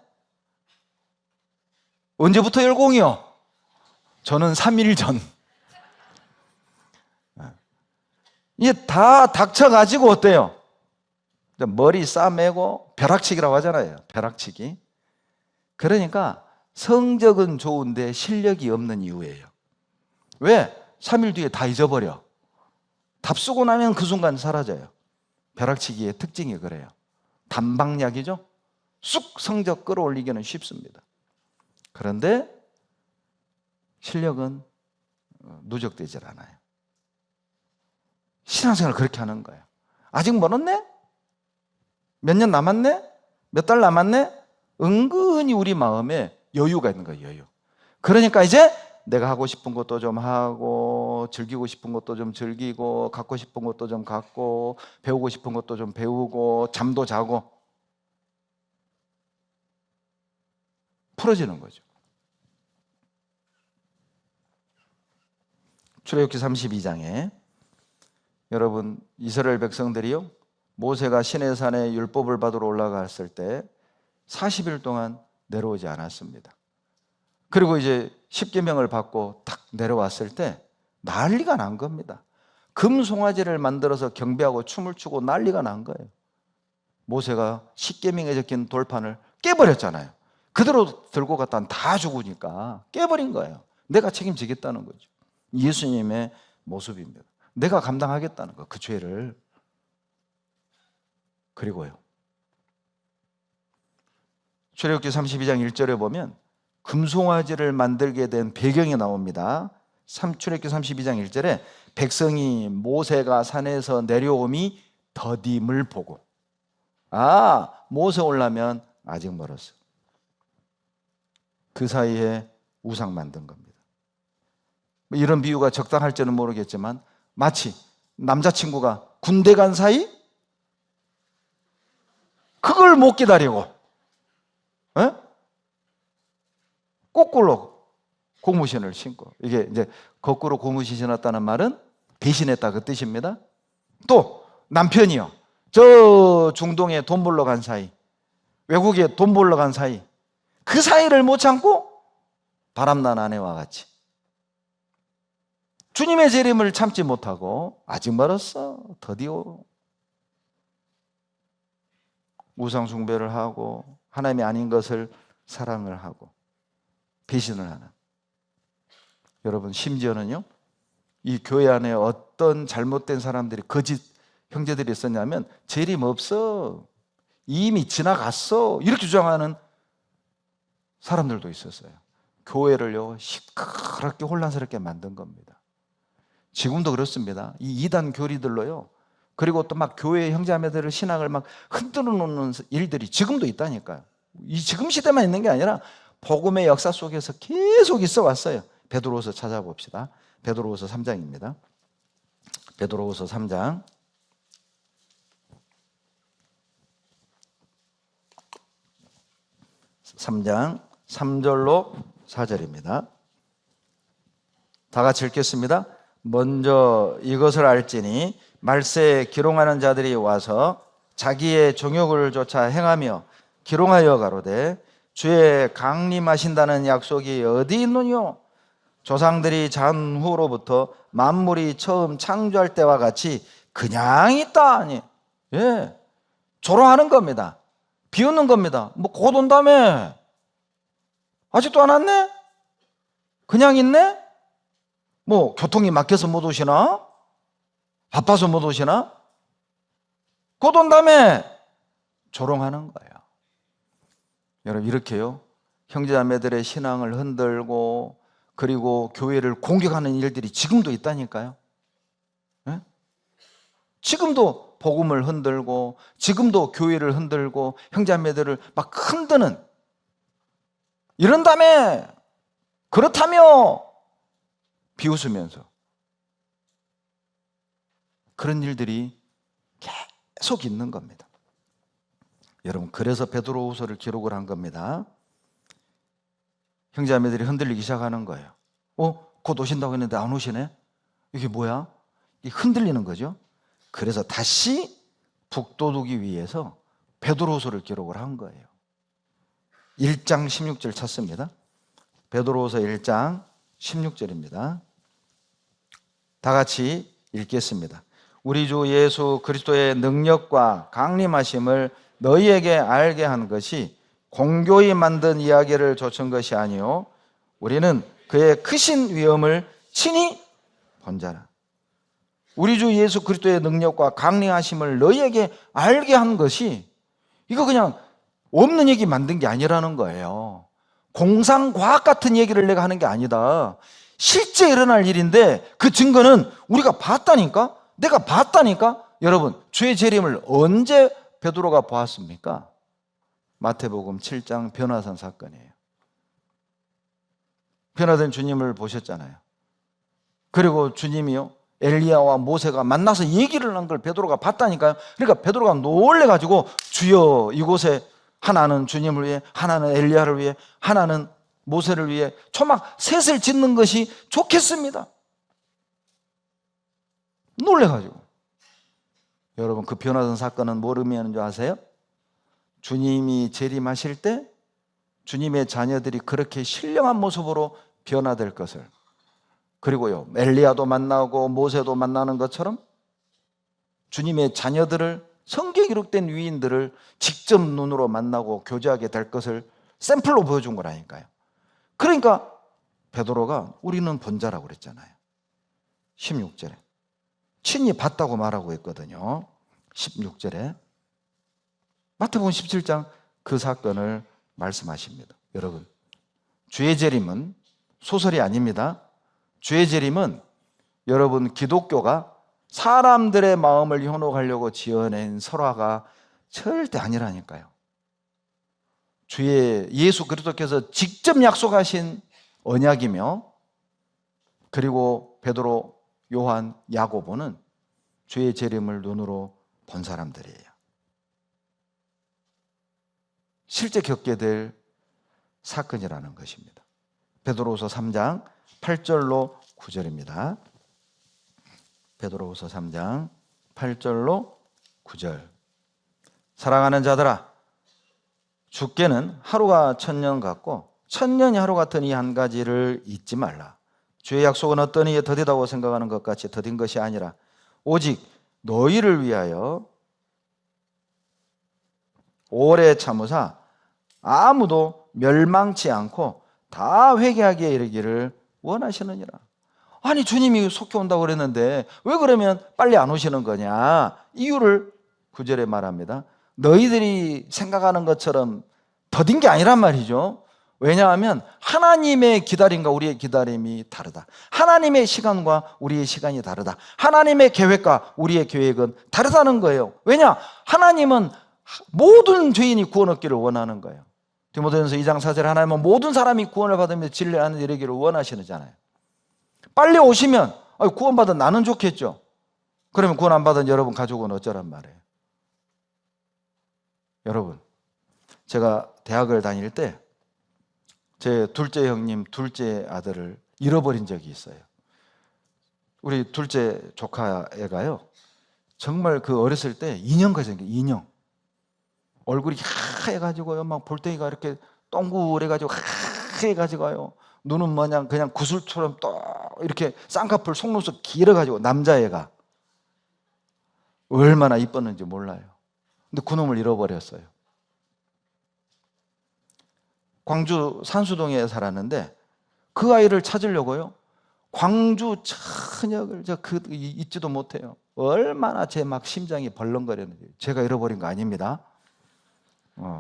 언제부터 열공이요? 저는 3일 전. 이게 다 닥쳐가지고 어때요? 머리 싸매고 벼락치기라고 하잖아요. 벼락치기. 그러니까 성적은 좋은데 실력이 없는 이유예요. 왜? 3일 뒤에 다 잊어버려. 답 쓰고 나면 그 순간 사라져요. 벼락치기의 특징이 그래요. 단방약이죠. 쑥 성적 끌어올리기는 쉽습니다. 그런데 실력은 누적되질 않아요. 신앙생활을 그렇게 하는 거예요. 아직 멀었네? 몇 년 남았네? 몇 달 남았네? 은근히 우리 마음에 여유가 있는 거예요, 여유. 그러니까 이제 내가 하고 싶은 것도 좀 하고, 즐기고 싶은 것도 좀 즐기고, 갖고 싶은 것도 좀 갖고, 배우고 싶은 것도 좀 배우고, 잠도 자고. 풀어지는 거죠. 출애굽기 32장에 여러분 이스라엘 백성들이요 모세가 시내산에 율법을 받으러 올라갔을 때 40일 동안 내려오지 않았습니다. 그리고 이제 십계명을 받고 딱 내려왔을 때 난리가 난 겁니다. 금송아지를 만들어서 경배하고 춤을 추고 난리가 난 거예요. 모세가 십계명에 적힌 돌판을 깨버렸잖아요. 그대로 들고 갔다 다 죽으니까 깨버린 거예요. 내가 책임지겠다는 거죠. 예수님의 모습입니다. 내가 감당하겠다는 거, 그 죄를. 그리고요 출애굽기 32장 1절에 보면 금송아지를 만들게 된 배경이 나옵니다. 출애굽기 32장 1절에 백성이 모세가 산에서 내려옴이 더딤을 보고, 모세 오려면 아직 멀었어. 그 사이에 우상 만든 겁니다. 이런 비유가 적당할지는 모르겠지만 마치 남자친구가 군대 간 사이 그걸 못 기다리고 거꾸로 고무신을 신고, 이게 이제 거꾸로 고무신 신었다는 말은 배신했다 그 뜻입니다. 또 남편이요 저 중동에 돈 벌러 간 사이, 외국에 돈 벌러 간 사이, 그 사이를 못 참고 바람난 아내와 같이 주님의 재림을 참지 못하고 아직 멀었어 더디오 우상 숭배를 하고 하나님이 아닌 것을 사랑을 하고 배신을 하는, 여러분 심지어는요 이 교회 안에 어떤 잘못된 사람들이 거짓 형제들이 있었냐면 재림 없어 이미 지나갔어 이렇게 주장하는 사람들도 있었어요. 교회를요 시끄럽게 혼란스럽게 만든 겁니다. 지금도 그렇습니다. 이 이단 교리들로요, 그리고 또 막 교회 형제자매들의 신앙을 막 흔들어 놓는 일들이 지금도 있다니까요. 이 지금 시대만 있는 게 아니라 복음의 역사 속에서 계속 있어 왔어요. 베드로후서 찾아봅시다. 베드로후서 3장입니다. 베드로후서 3장 3절로 4절입니다. 다 같이 읽겠습니다. 먼저 이것을 알지니 말세에 기롱하는 자들이 와서 자기의 정욕을 쫓아 행하며 기롱하여 가로되 주의 강림하신다는 약속이 어디 있느뇨? 조상들이 전후로부터 만물이 처음 창조할 때와 같이 그냥 있다 하니, 조롱하는 겁니다. 비웃는 겁니다. 뭐 곧 온다며? 아직도 안 왔네? 그냥 있네? 뭐 교통이 막혀서 못 오시나? 바빠서 못 오시나? 곧 온다며? 조롱하는 거예요. 여러분 이렇게요 형제자매들의 신앙을 흔들고 그리고 교회를 공격하는 일들이 지금도 있다니까요. 지금도 복음을 흔들고 지금도 교회를 흔들고 형제자매들을 막 흔드는, 이런다며 그렇다며 비웃으면서 그런 일들이 계속 있는 겁니다. 여러분 그래서 베드로후서를 기록을 한 겁니다. 형제자매들이 흔들리기 시작하는 거예요. 곧 오신다고 했는데 안 오시네? 이게 뭐야? 이게 흔들리는 거죠. 그래서 다시 북돋우기 위해서 베드로후서를 기록을 한 거예요. 1장 16절 찾습니다. 베드로후서 1장 16절입니다. 다 같이 읽겠습니다. 우리 주 예수 그리스도의 능력과 강림하심을 너희에게 알게 한 것이 공교히 만든 이야기를 좇은 것이 아니요 우리는 그의 크신 위엄을 친히 본 자라. 우리 주 예수 그리스도의 능력과 강림하심을 너희에게 알게 한 것이, 이거 그냥 없는 얘기 만든 게 아니라는 거예요. 공상과학 같은 얘기를 내가 하는 게 아니다. 실제 일어날 일인데 그 증거는 우리가 봤다니까? 내가 봤다니까? 여러분 주의 재림을 언제 베드로가 보았습니까? 마태복음 7장 변화산 사건이에요. 변화된 주님을 보셨잖아요. 그리고 주님이요 엘리야와 모세가 만나서 얘기를 한 걸 베드로가 봤다니까요. 그러니까 베드로가 놀래가지고 주여 이곳에 하나는 주님을 위해, 하나는 엘리야를 위해, 하나는 모세를 위해 초막 셋을 짓는 것이 좋겠습니다. 놀래가지고. 여러분, 그 변화된 사건은 뭘 의미하는 줄 아세요? 주님이 재림하실 때 주님의 자녀들이 그렇게 신령한 모습으로 변화될 것을, 그리고요, 엘리야도 만나고 모세도 만나는 것처럼 주님의 자녀들을, 성경에 기록된 위인들을 직접 눈으로 만나고 교제하게 될 것을 샘플로 보여준 거라니까요. 그러니까 베드로가 우리는 본 자라고 그랬잖아요. 16절에 친히 봤다고 말하고 있거든요. 16절에 마태복음 17장 그 사건을 말씀하십니다. 여러분, 주의 재림은 소설이 아닙니다. 주의 재림은 여러분, 기독교가 사람들의 마음을 현혹하려고 지어낸 설화가 절대 아니라니까요. 주의 예수 그리스도께서 직접 약속하신 언약이며, 그리고 베드로, 요한, 야고보는 주의 재림을 눈으로 본 사람들이에요. 실제 겪게 될 사건이라는 것입니다. 베드로후서 3장 8절로 9절입니다. 베드로후서 3장 8절로 9절. 사랑하는 자들아, 주께는 하루가 천년 같고 천년이 하루 같은 이 한 가지를 잊지 말라. 주의 약속은 어떤 이에 더디다고 생각하는 것 같이 더딘 것이 아니라 오직 너희를 위하여 오래 참으사 아무도 멸망치 않고 다 회개하기에 이르기를 원하시느니라. 아니, 주님이 속히 온다고 그랬는데 왜 그러면 빨리 안 오시는 거냐? 이유를 9절에 말합니다. 너희들이 생각하는 것처럼 더딘 게 아니란 말이죠. 왜냐하면 하나님의 기다림과 우리의 기다림이 다르다. 하나님의 시간과 우리의 시간이 다르다. 하나님의 계획과 우리의 계획은 다르다는 거예요. 왜냐? 하나님은 모든 죄인이 구원 얻기를 원하는 거예요. 디모데전서 2장 4절에 하나님은 모든 사람이 구원을 받으며 진리를 하는 이르기를 원하시잖아요. 빨리 오시면 구원받은 나는 좋겠죠. 그러면 구원 안 받은 여러분 가족은 어쩌란 말이에요. 여러분, 제가 대학을 다닐 때 제 둘째 형님 둘째 아들을 잃어버린 적이 있어요. 우리 둘째 조카애가요, 정말 그 어렸을 때 인형같이 생긴 인형, 얼굴이 하얘가지고요, 막 볼때기가 이렇게 동그래가지고 하얘가지고요, 눈은 뭐냐 그냥 구슬처럼 또 이렇게 쌍꺼풀 속눈썹 길어가지고, 남자애가 얼마나 이뻤는지 몰라요. 근데 그놈을 잃어버렸어요. 광주 산수동에 살았는데 그 아이를 찾으려고요, 광주 전역을 잊지도 못해요. 얼마나 제 막 심장이 벌렁거렸는지. 제가 잃어버린 거 아닙니다.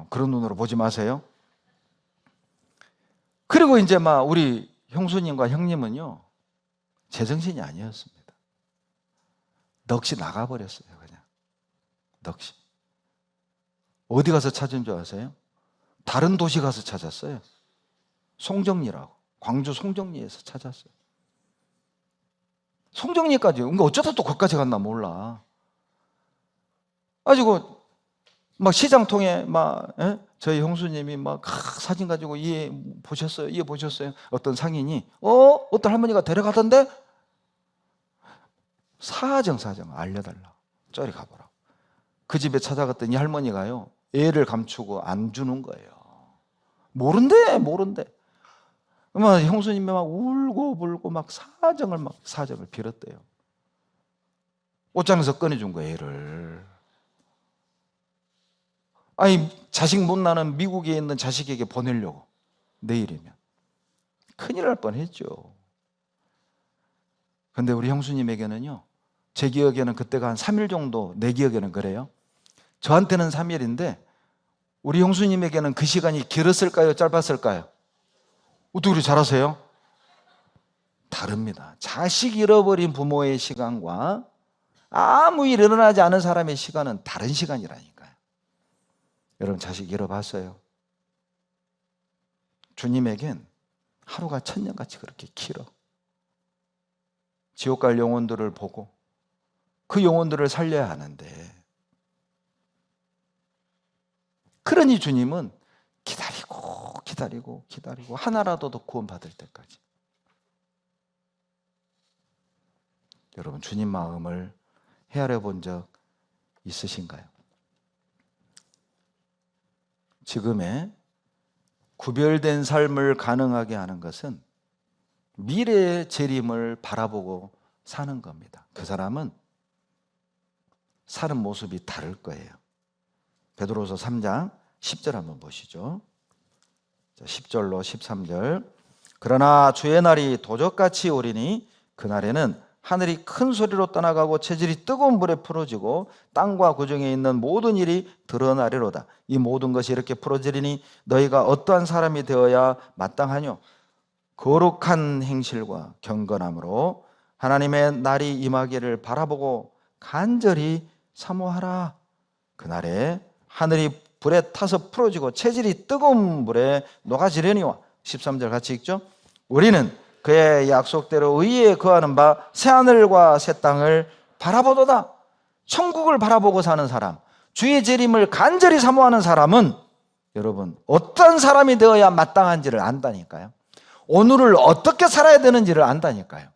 그런 눈으로 보지 마세요. 그리고 이제 막 우리 형수님과 형님은요, 제정신이 아니었습니다. 넋이 나가버렸어요. 그냥 넋이. 어디 가서 찾은 줄 아세요? 다른 도시 가서 찾았어요. 송정리라고. 광주 송정리에서 찾았어요. 송정리까지. 그러니까 어쩌다 또 거기까지 갔나 몰라. 가지고 막 시장통에 막 저희 형수님이 막 사진 가지고 이해 보셨어요? 이해 보셨어요? 어떤 상인이 어떤 할머니가 데려가던데 사정 알려달라. 저리 가보라. 그 집에 찾아갔더니 이 할머니가요, 애를 감추고 안 주는 거예요. 모른대. 그러면 형수님이 막 울고 불고 막 사정을 빌었대요. 옷장에서 꺼내준 거예요, 애를. 아니, 자식 못 나는 미국에 있는 자식에게 보내려고. 내일이면 큰일 날 뻔했죠. 근데 우리 형수님에게는요, 제 기억에는 그때가 한 3일 정도, 내 기억에는 그래요. 저한테는 3일인데 우리 형수님에게는 그 시간이 길었을까요? 짧았을까요? 어떻게 그렇게 잘 아세요? 다릅니다. 자식 잃어버린 부모의 시간과 아무 일 일어나지 않은 사람의 시간은 다른 시간이라니까요. 여러분, 자식 잃어봤어요? 주님에겐 하루가 천년같이 그렇게 길어. 지옥 갈 영혼들을 보고 그 영혼들을 살려야 하는데 그러니 주님은 기다리고 하나라도 더 구원받을 때까지. 여러분, 주님 마음을 헤아려 본 적 있으신가요? 지금의 구별된 삶을 가능하게 하는 것은 미래의 재림을 바라보고 사는 겁니다. 그 사람은 사는 모습이 다를 거예요. 베드로서 3장 10절 한번 보시죠. 10절로 13절. 그러나 주의 날이 도적같이 오리니 그날에는 하늘이 큰 소리로 떠나가고 체질이 뜨거운 불에 풀어지고 땅과 그 중에 있는 모든 일이 드러나리로다. 이 모든 것이 이렇게 풀어지리니 너희가 어떠한 사람이 되어야 마땅하뇨? 거룩한 행실과 경건함으로 하나님의 날이 임하기를 바라보고 간절히 사모하라. 그날에 하늘이 불에 타서 풀어지고 체질이 뜨거운 불에 녹아지려니와. 13절 같이 읽죠. 우리는 그의 약속대로 의에 거하는 바 새하늘과 새 땅을 바라보도다. 천국을 바라보고 사는 사람, 주의 재림을 간절히 사모하는 사람은 여러분 어떤 사람이 되어야 마땅한지를 안다니까요. 오늘을 어떻게 살아야 되는지를 안다니까요.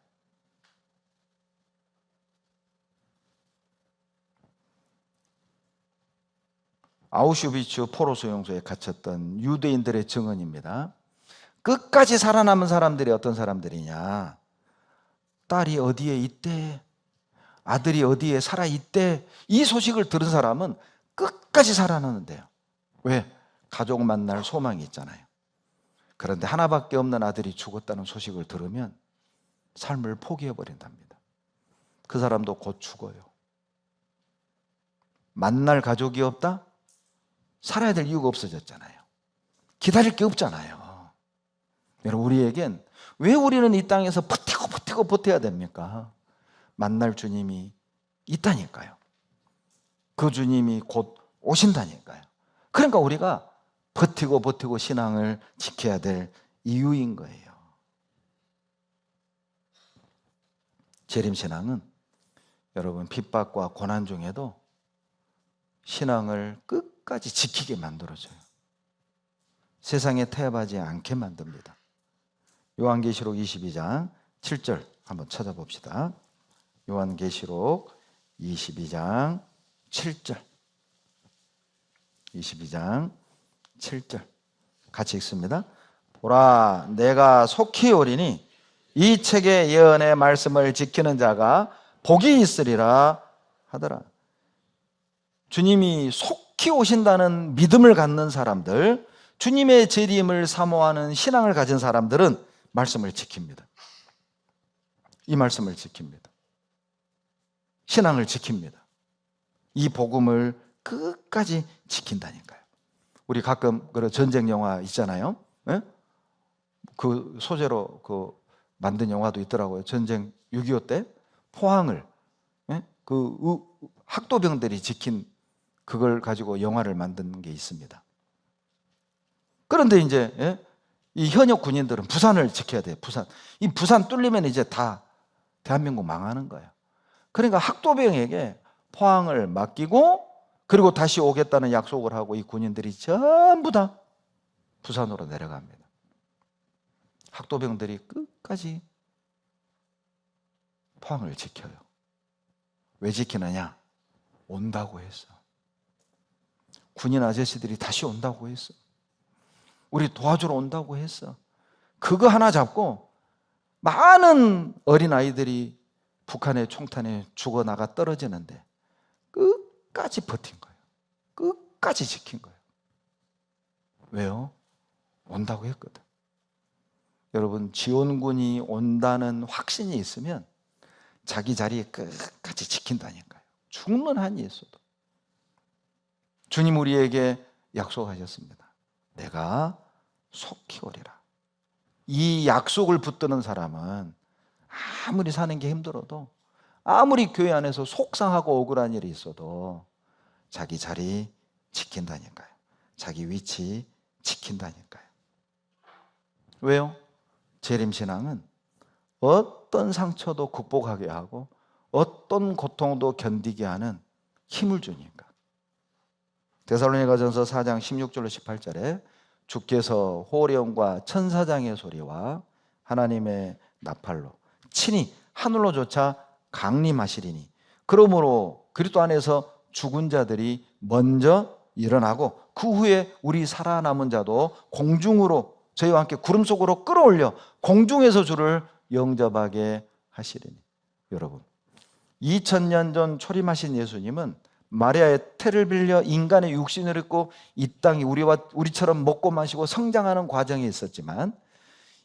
아우슈비츠 포로 수용소에 갇혔던 유대인들의 증언입니다. 끝까지 살아남은 사람들이 어떤 사람들이냐? 딸이 어디에 있대, 아들이 어디에 살아있대, 이 소식을 들은 사람은 끝까지 살아남는데요. 왜? 가족 만날 소망이 있잖아요. 그런데 하나밖에 없는 아들이 죽었다는 소식을 들으면 삶을 포기해버린답니다. 그 사람도 곧 죽어요. 만날 가족이 없다? 살아야 될 이유가 없어졌잖아요. 기다릴 게 없잖아요. 여러분, 우리에겐 왜 우리는 이 땅에서 버티고 버텨야 됩니까? 만날 주님이 있다니까요. 그 주님이 곧 오신다니까요. 그러니까 우리가 버티고 신앙을 지켜야 될 이유인 거예요. 재림신앙은 여러분 핍박과 고난 중에도 신앙을 끝까지 지키게 만들어줘요. 세상에 태합하지 않게 만듭니다. 요한계시록 22장 7절 한번 찾아봅시다. 요한계시록 22장 7절. 22장 7절 같이 읽습니다. 보라, 내가 속히 오리니 이 책의 예언의 말씀을 지키는 자가 복이 있으리라 하더라. 주님이 속히 오신다는 믿음을 갖는 사람들, 주님의 재림을 사모하는 신앙을 가진 사람들은 말씀을 지킵니다. 이 말씀을 지킵니다. 신앙을 지킵니다. 이 복음을 끝까지 지킨다니까요. 우리 가끔 그런 전쟁 영화 있잖아요. 예? 그 소재로 만든 영화도 있더라고요. 전쟁 6.25 때 포항을 학도병들이 지킨 그걸 가지고 영화를 만든 게 있습니다. 그런데 이제 이 현역 군인들은 부산을 지켜야 돼요. 이 부산 뚫리면 이제 다 대한민국 망하는 거예요. 그러니까 학도병에게 포항을 맡기고 그리고 다시 오겠다는 약속을 하고 이 군인들이 전부 다 부산으로 내려갑니다. 학도병들이 끝까지 포항을 지켜요. 왜 지키느냐? 온다고 했어. 군인 아저씨들이 다시 온다고 했어. 우리 도와주러 온다고 했어. 그거 하나 잡고 많은 어린아이들이 북한의 총탄에 죽어나가 떨어지는데 끝까지 버틴 거예요. 끝까지 지킨 거예요. 왜요? 온다고 했거든. 여러분, 지원군이 온다는 확신이 있으면 자기 자리에 끝까지 지킨다니까요. 죽는 한이 있어도. 주님 우리에게 약속하셨습니다. 내가 속히 오리라. 이 약속을 붙드는 사람은 아무리 사는 게 힘들어도, 아무리 교회 안에서 속상하고 억울한 일이 있어도 자기 자리 지킨다니까요. 자기 위치 지킨다니까요. 왜요? 재림신앙은 어떤 상처도 극복하게 하고 어떤 고통도 견디게 하는 힘을 주니까. 데살로니가전서 4장 16절로 18절에 주께서 호령과 천사장의 소리와 하나님의 나팔로 친히 하늘로조차 강림하시리니 그러므로 그리스도 안에서 죽은 자들이 먼저 일어나고 그 후에 우리 살아남은 자도 공중으로 저희와 함께 구름 속으로 끌어올려 공중에서 주를 영접하게 하시리니. 여러분, 2000년 전 초림하신 예수님은 마리아의 태를 빌려 인간의 육신을 입고 이 땅이 우리처럼 먹고 마시고 성장하는 과정에 있었지만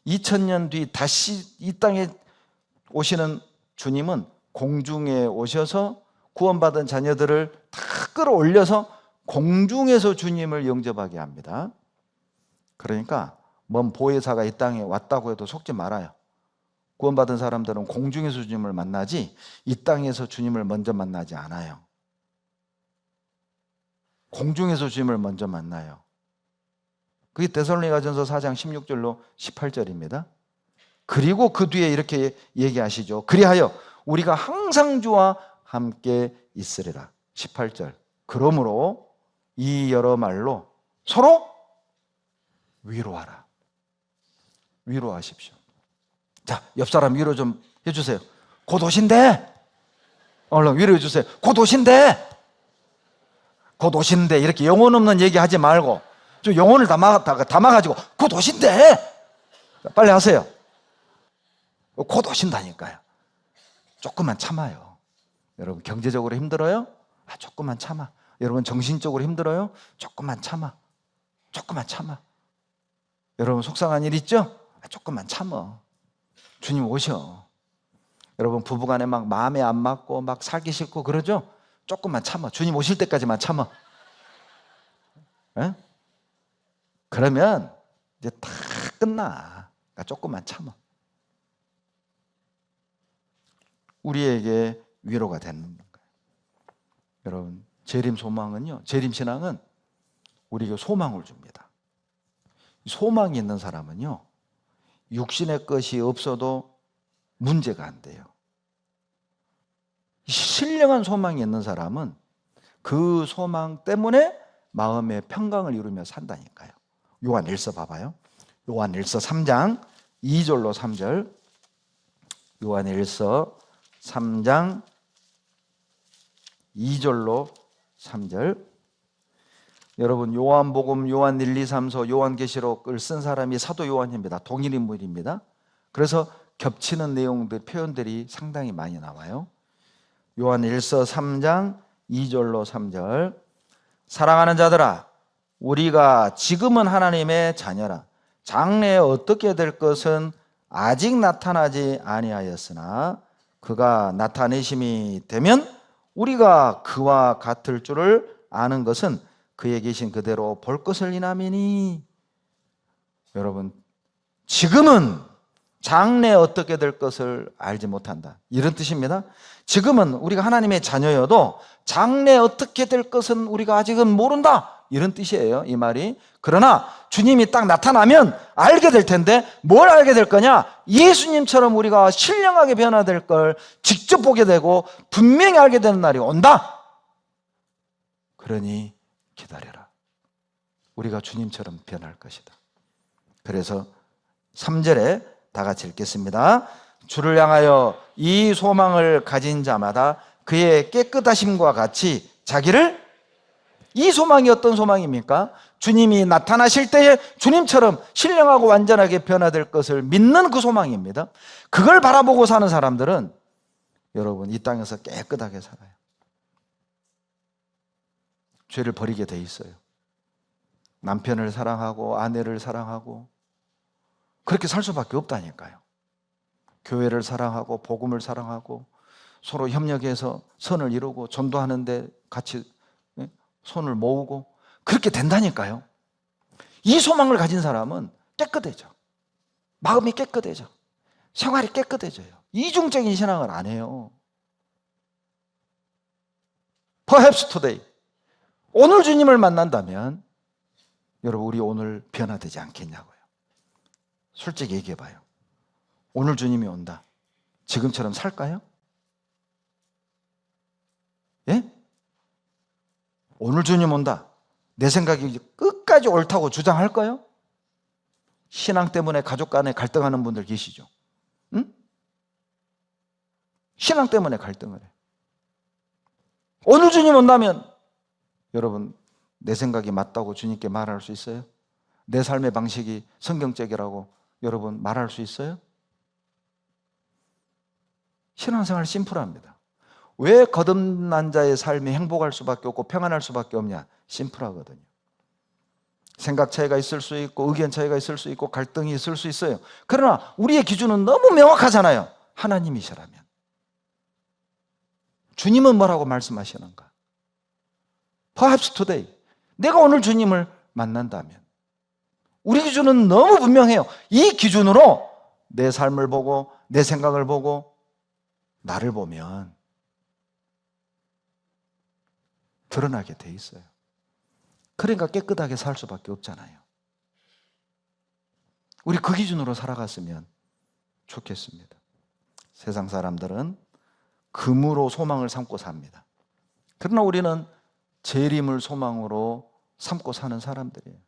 2000년 뒤 다시 이 땅에 오시는 주님은 공중에 오셔서 구원받은 자녀들을 다 끌어올려서 공중에서 주님을 영접하게 합니다. 그러니까 먼 보혜사가 이 땅에 왔다고 해도 속지 말아요. 구원받은 사람들은 공중에서 주님을 만나지 이 땅에서 주님을 먼저 만나지 않아요. 공중에서 주님을 먼저 만나요. 그게 데살로니가전서 4장 16절로 18절입니다. 그리고 그 뒤에 이렇게 얘기하시죠. 그리하여 우리가 항상 주와 함께 있으리라. 18절. 그러므로 이 여러 말로 서로 위로하라. 위로하십시오. 자, 옆 사람 위로 좀 해주세요. 곧 오신대. 얼른 위로해 주세요. 곧 오신대. 곧 오신대. 이렇게 영혼 없는 얘기 하지 말고 좀 영혼을 담아가지고 곧 오신대. 빨리 하세요. 곧 오신다니까요. 조금만 참아요. 여러분 경제적으로 힘들어요? 조금만 참아. 여러분 정신적으로 힘들어요? 조금만 참아. 조금만 참아. 여러분 속상한 일 있죠? 조금만 참아. 주님 오셔. 여러분 부부간에 막 마음에 안 맞고 막 살기 싫고 그러죠? 조금만 참아. 주님 오실 때까지만 참아. 에? 그러면 이제 다 끝나. 그러니까 조금만 참아. 우리에게 위로가 되는 거예요. 여러분 재림 소망은요, 재림 신앙은 우리에게 소망을 줍니다. 소망이 있는 사람은요, 육신의 것이 없어도 문제가 안 돼요. 신령한 소망이 있는 사람은 그 소망 때문에 마음의 평강을 이루며 산다니까요. 요한일서 봐봐요. 요한일서 3장 2절로 3절. 요한일서 3장 2절로 3절. 여러분 요한복음, 요한 1, 2, 3서, 요한계시록을 쓴 사람이 사도 요한입니다. 동일 인물입니다. 그래서 겹치는 내용들, 표현들이 상당히 많이 나와요. 요한 1서 3장 2절로 3절. 사랑하는 자들아, 우리가 지금은 하나님의 자녀라. 장래에 어떻게 될 것은 아직 나타나지 아니하였으나 그가 나타내심이 되면 우리가 그와 같을 줄을 아는 것은 그에 계신 그대로 볼 것을 인함이니. 여러분 지금은 장래에 어떻게 될 것을 알지 못한다, 이런 뜻입니다. 지금은 우리가 하나님의 자녀여도 장래에 어떻게 될 것은 우리가 아직은 모른다, 이런 뜻이에요, 이 말이. 그러나 주님이 딱 나타나면 알게 될 텐데 뭘 알게 될 거냐? 예수님처럼 우리가 신령하게 변화될 걸 직접 보게 되고 분명히 알게 되는 날이 온다. 그러니 기다려라. 우리가 주님처럼 변할 것이다. 그래서 3절에 다 같이 읽겠습니다. 주를 향하여 이 소망을 가진 자마다 그의 깨끗하심과 같이 자기를, 이 소망이 어떤 소망입니까? 주님이 나타나실 때에 주님처럼 신령하고 완전하게 변화될 것을 믿는 그 소망입니다. 그걸 바라보고 사는 사람들은 여러분 이 땅에서 깨끗하게 살아요. 죄를 버리게 돼 있어요. 남편을 사랑하고 아내를 사랑하고 그렇게 살 수밖에 없다니까요. 교회를 사랑하고 복음을 사랑하고 서로 협력해서 선을 이루고 전도하는데 같이 손을 모으고 그렇게 된다니까요. 이 소망을 가진 사람은 깨끗해져. 마음이 깨끗해져. 생활이 깨끗해져요. 이중적인 신앙을 안 해요. Perhaps today, 오늘 주님을 만난다면 여러분 우리 오늘 변화되지 않겠냐고요. 솔직히 얘기해봐요. 오늘 주님이 온다. 지금처럼 살까요? 예? 오늘 주님 온다. 내 생각이 끝까지 옳다고 주장할까요? 신앙 때문에 가족 간에 갈등하는 분들 계시죠? 응? 신앙 때문에 갈등을 해. 오늘 주님 온다면 여러분 내 생각이 맞다고 주님께 말할 수 있어요? 내 삶의 방식이 성경적이라고 여러분 말할 수 있어요? 신앙생활 심플합니다. 왜 거듭난 자의 삶이 행복할 수밖에 없고 평안할 수밖에 없냐? 심플하거든요. 생각 차이가 있을 수 있고 의견 차이가 있을 수 있고 갈등이 있을 수 있어요. 그러나 우리의 기준은 너무 명확하잖아요. 하나님이시라면. 주님은 뭐라고 말씀하시는가? Perhaps today, 내가 오늘 주님을 만난다면 우리 기준은 너무 분명해요. 이 기준으로 내 삶을 보고 내 생각을 보고 나를 보면 드러나게 돼 있어요. 그러니까 깨끗하게 살 수밖에 없잖아요. 우리 그 기준으로 살아갔으면 좋겠습니다. 세상 사람들은 금으로 소망을 삼고 삽니다. 그러나 우리는 재림을 소망으로 삼고 사는 사람들이에요.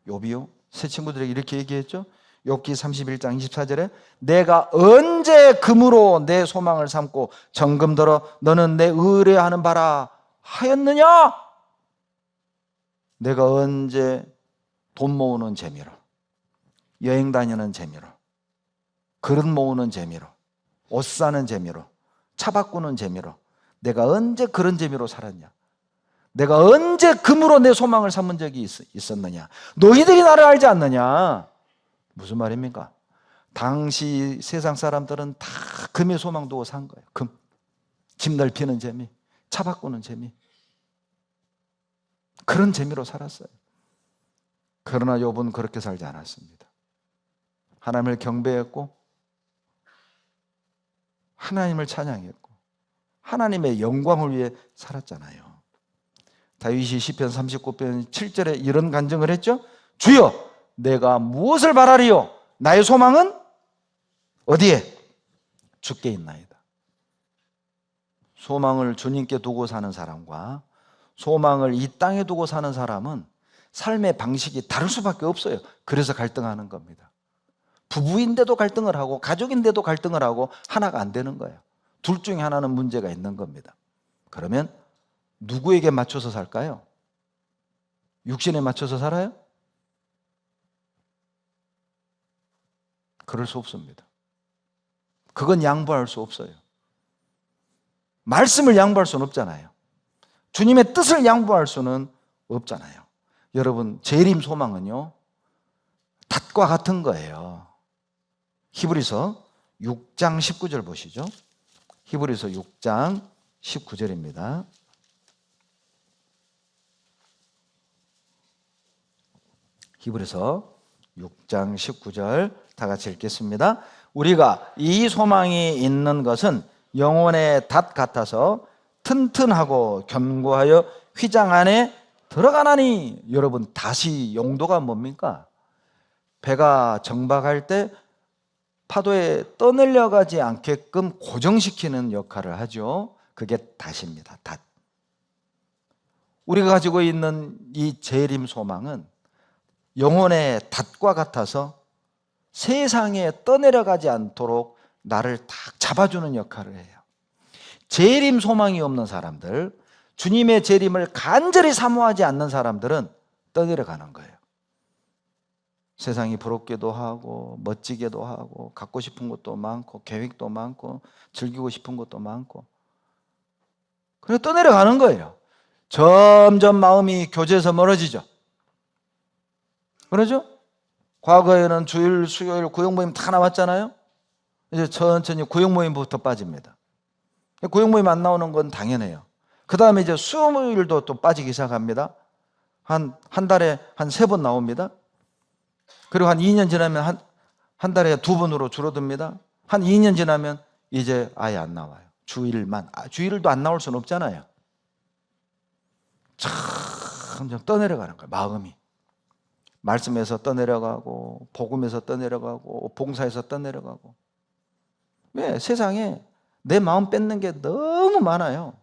욥이요? 새 친구들에게 이렇게 얘기했죠. 욥기 31장 24절에 내가 언제 금으로 내 소망을 삼고 정금들어 너는 내 의뢰하는 바라 하였느냐? 내가 언제 돈 모으는 재미로, 여행 다니는 재미로, 그릇 모으는 재미로, 옷 사는 재미로, 차 바꾸는 재미로 내가 언제 그런 재미로 살았냐? 내가 언제 금으로 내 소망을 삼은 적이 있었느냐? 너희들이 나를 알지 않느냐? 무슨 말입니까? 당시 세상 사람들은 다 금에 소망 두고 산 거예요. 금, 집 넓히는 재미, 차 바꾸는 재미, 그런 재미로 살았어요. 그러나 욥은 그렇게 살지 않았습니다. 하나님을 경배했고 하나님을 찬양했고 하나님의 영광을 위해 살았잖아요. 다윗이 시편 39편 7절에 이런 간증을 했죠. 주여 내가 무엇을 바라리요? 나의 소망은 어디에? 주께 있나이다. 소망을 주님께 두고 사는 사람과 소망을 이 땅에 두고 사는 사람은 삶의 방식이 다를 수밖에 없어요. 그래서 갈등하는 겁니다. 부부인데도 갈등을 하고 가족인데도 갈등을 하고 하나가 안 되는 거예요. 둘 중에 하나는 문제가 있는 겁니다. 그러면 누구에게 맞춰서 살까요? 육신에 맞춰서 살아요? 그럴 수 없습니다. 그건 양보할 수 없어요. 말씀을 양보할 수는 없잖아요. 주님의 뜻을 양보할 수는 없잖아요. 여러분, 재림 소망은요, 닷과 같은 거예요. 히브리서 6장 19절 보시죠. 히브리서 6장 19절입니다. 히브리서 6장 19절 다 같이 읽겠습니다. 우리가 이 소망이 있는 것은 영혼의 닷 같아서 튼튼하고 견고하여 휘장 안에 들어가나니. 여러분, 닷이 용도가 뭡니까? 배가 정박할 때 파도에 떠내려가지 않게끔 고정시키는 역할을 하죠. 그게 닷입니다. 닷. 우리가 가지고 있는 이 재림 소망은 영혼의 닷과 같아서 세상에 떠내려가지 않도록 나를 딱 잡아주는 역할을 해요. 재림 소망이 없는 사람들, 주님의 재림을 간절히 사모하지 않는 사람들은 떠내려가는 거예요. 세상이 부럽기도 하고 멋지게도 하고 갖고 싶은 것도 많고 계획도 많고 즐기고 싶은 것도 많고 그래서 떠내려가는 거예요. 점점 마음이 교제에서 멀어지죠. 그러죠? 과거에는 주일, 수요일 구역 모임 다 나왔잖아요. 이제 천천히 구역 모임부터 빠집니다. 구역 모임 안 나오는 건 당연해요. 그 다음에 이제 수요일도 또 빠지기 시작합니다. 한 달에 한 3번 나옵니다. 그리고 한 2년 지나면 한 달에 2번으로 줄어듭니다. 한 2년 지나면 이제 아예 안 나와요. 주일만. 주일도 안 나올 수는 없잖아요. 점점 떠내려가는 거예요. 마음이. 말씀에서 떠내려가고 복음에서 떠내려가고 봉사에서 떠내려가고. 왜? 세상에 내 마음 뺏는 게 너무 많아요.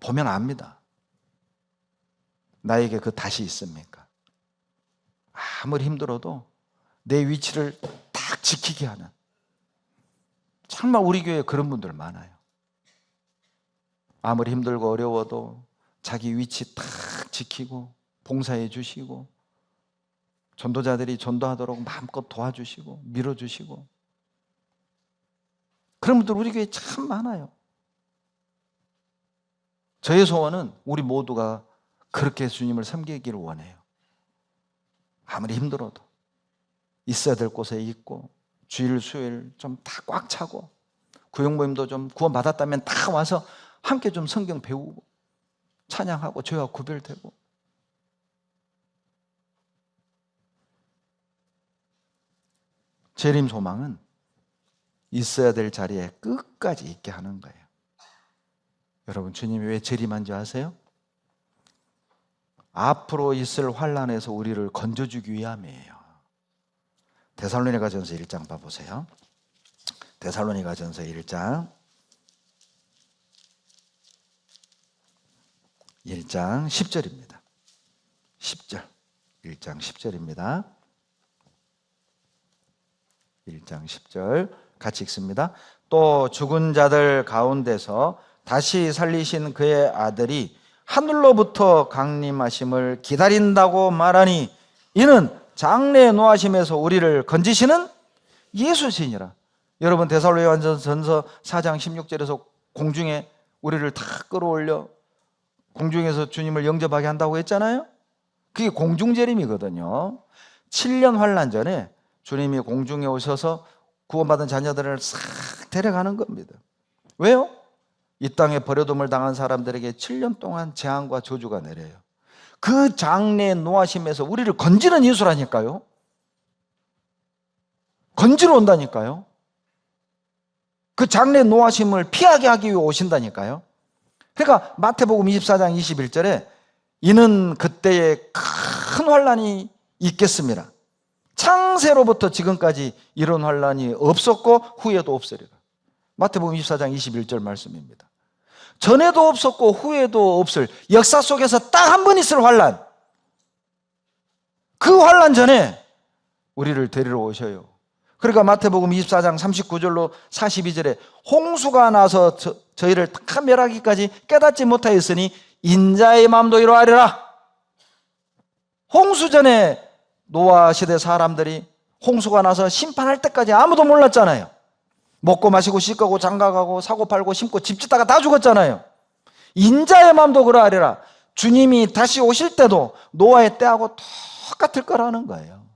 보면 압니다. 나에게 그 닷이 있습니까? 아무리 힘들어도 내 위치를 딱 지키게 하는, 정말 우리 교회에 그런 분들 많아요. 아무리 힘들고 어려워도 자기 위치 딱 지키고 봉사해 주시고, 전도자들이 전도하도록 마음껏 도와주시고 밀어주시고, 그런 분들 우리 교회에 참 많아요. 저의 소원은 우리 모두가 그렇게 주님을 섬기기를 원해요. 아무리 힘들어도 있어야 될 곳에 있고, 주일 수요일 좀 다 꽉 차고, 구역모임도 좀 구원받았다면 다 와서 함께 좀 성경 배우고 찬양하고 죄와 구별되고. 재림 소망은 있어야 될 자리에 끝까지 있게 하는 거예요. 여러분, 주님이 왜 재림한지 아세요? 앞으로 있을 환난에서 우리를 건져주기 위함이에요. 데살로니가전서 1장 봐보세요. 데살로니가전서 1장 10절입니다. 10절. 1장 10절입니다. 1장 10절 같이 읽습니다. 또 죽은 자들 가운데서 다시 살리신 그의 아들이 하늘로부터 강림하심을 기다린다고 말하니, 이는 장래의 노하심에서 우리를 건지시는 예수시니라. 여러분, 데살로니가전서 4장 16절에서 공중에 우리를 다 끌어올려 공중에서 주님을 영접하게 한다고 했잖아요. 그게 공중재림이거든요. 7년 환난 전에 주님이 공중에 오셔서 구원받은 자녀들을 싹 데려가는 겁니다. 왜요? 이 땅에 버려둠을 당한 사람들에게 7년 동안 재앙과 저주가 내려요. 그 장래의 노하심에서 우리를 건지는 예수라니까요. 건지러 온다니까요. 그 장래의 노하심을 피하게 하기 위해 오신다니까요. 그러니까 마태복음 24장 21절에 이는 그때에 큰 환난이 있겠습니다. 창세로부터 지금까지 이런 환난이 없었고 후에도 없으리라. 마태복음 24장 21절 말씀입니다. 전에도 없었고 후에도 없을, 역사 속에서 딱 한 번 있을 환난, 그 환난 전에 우리를 데리러 오셔요. 그러니까 마태복음 24장 39절로 42절에 홍수가 나서 저희를 다 멸하기까지 깨닫지 못하였으니 인자의 마음도 이러하리라. 홍수 전에 노아 시대 사람들이 홍수가 나서 심판할 때까지 아무도 몰랐잖아요. 먹고 마시고 씻고 장가가고 사고 팔고 심고 집 짓다가 다 죽었잖아요. 인자의 마음도 그러하리라. 주님이 다시 오실 때도 노아의 때하고 똑같을 거라는 거예요.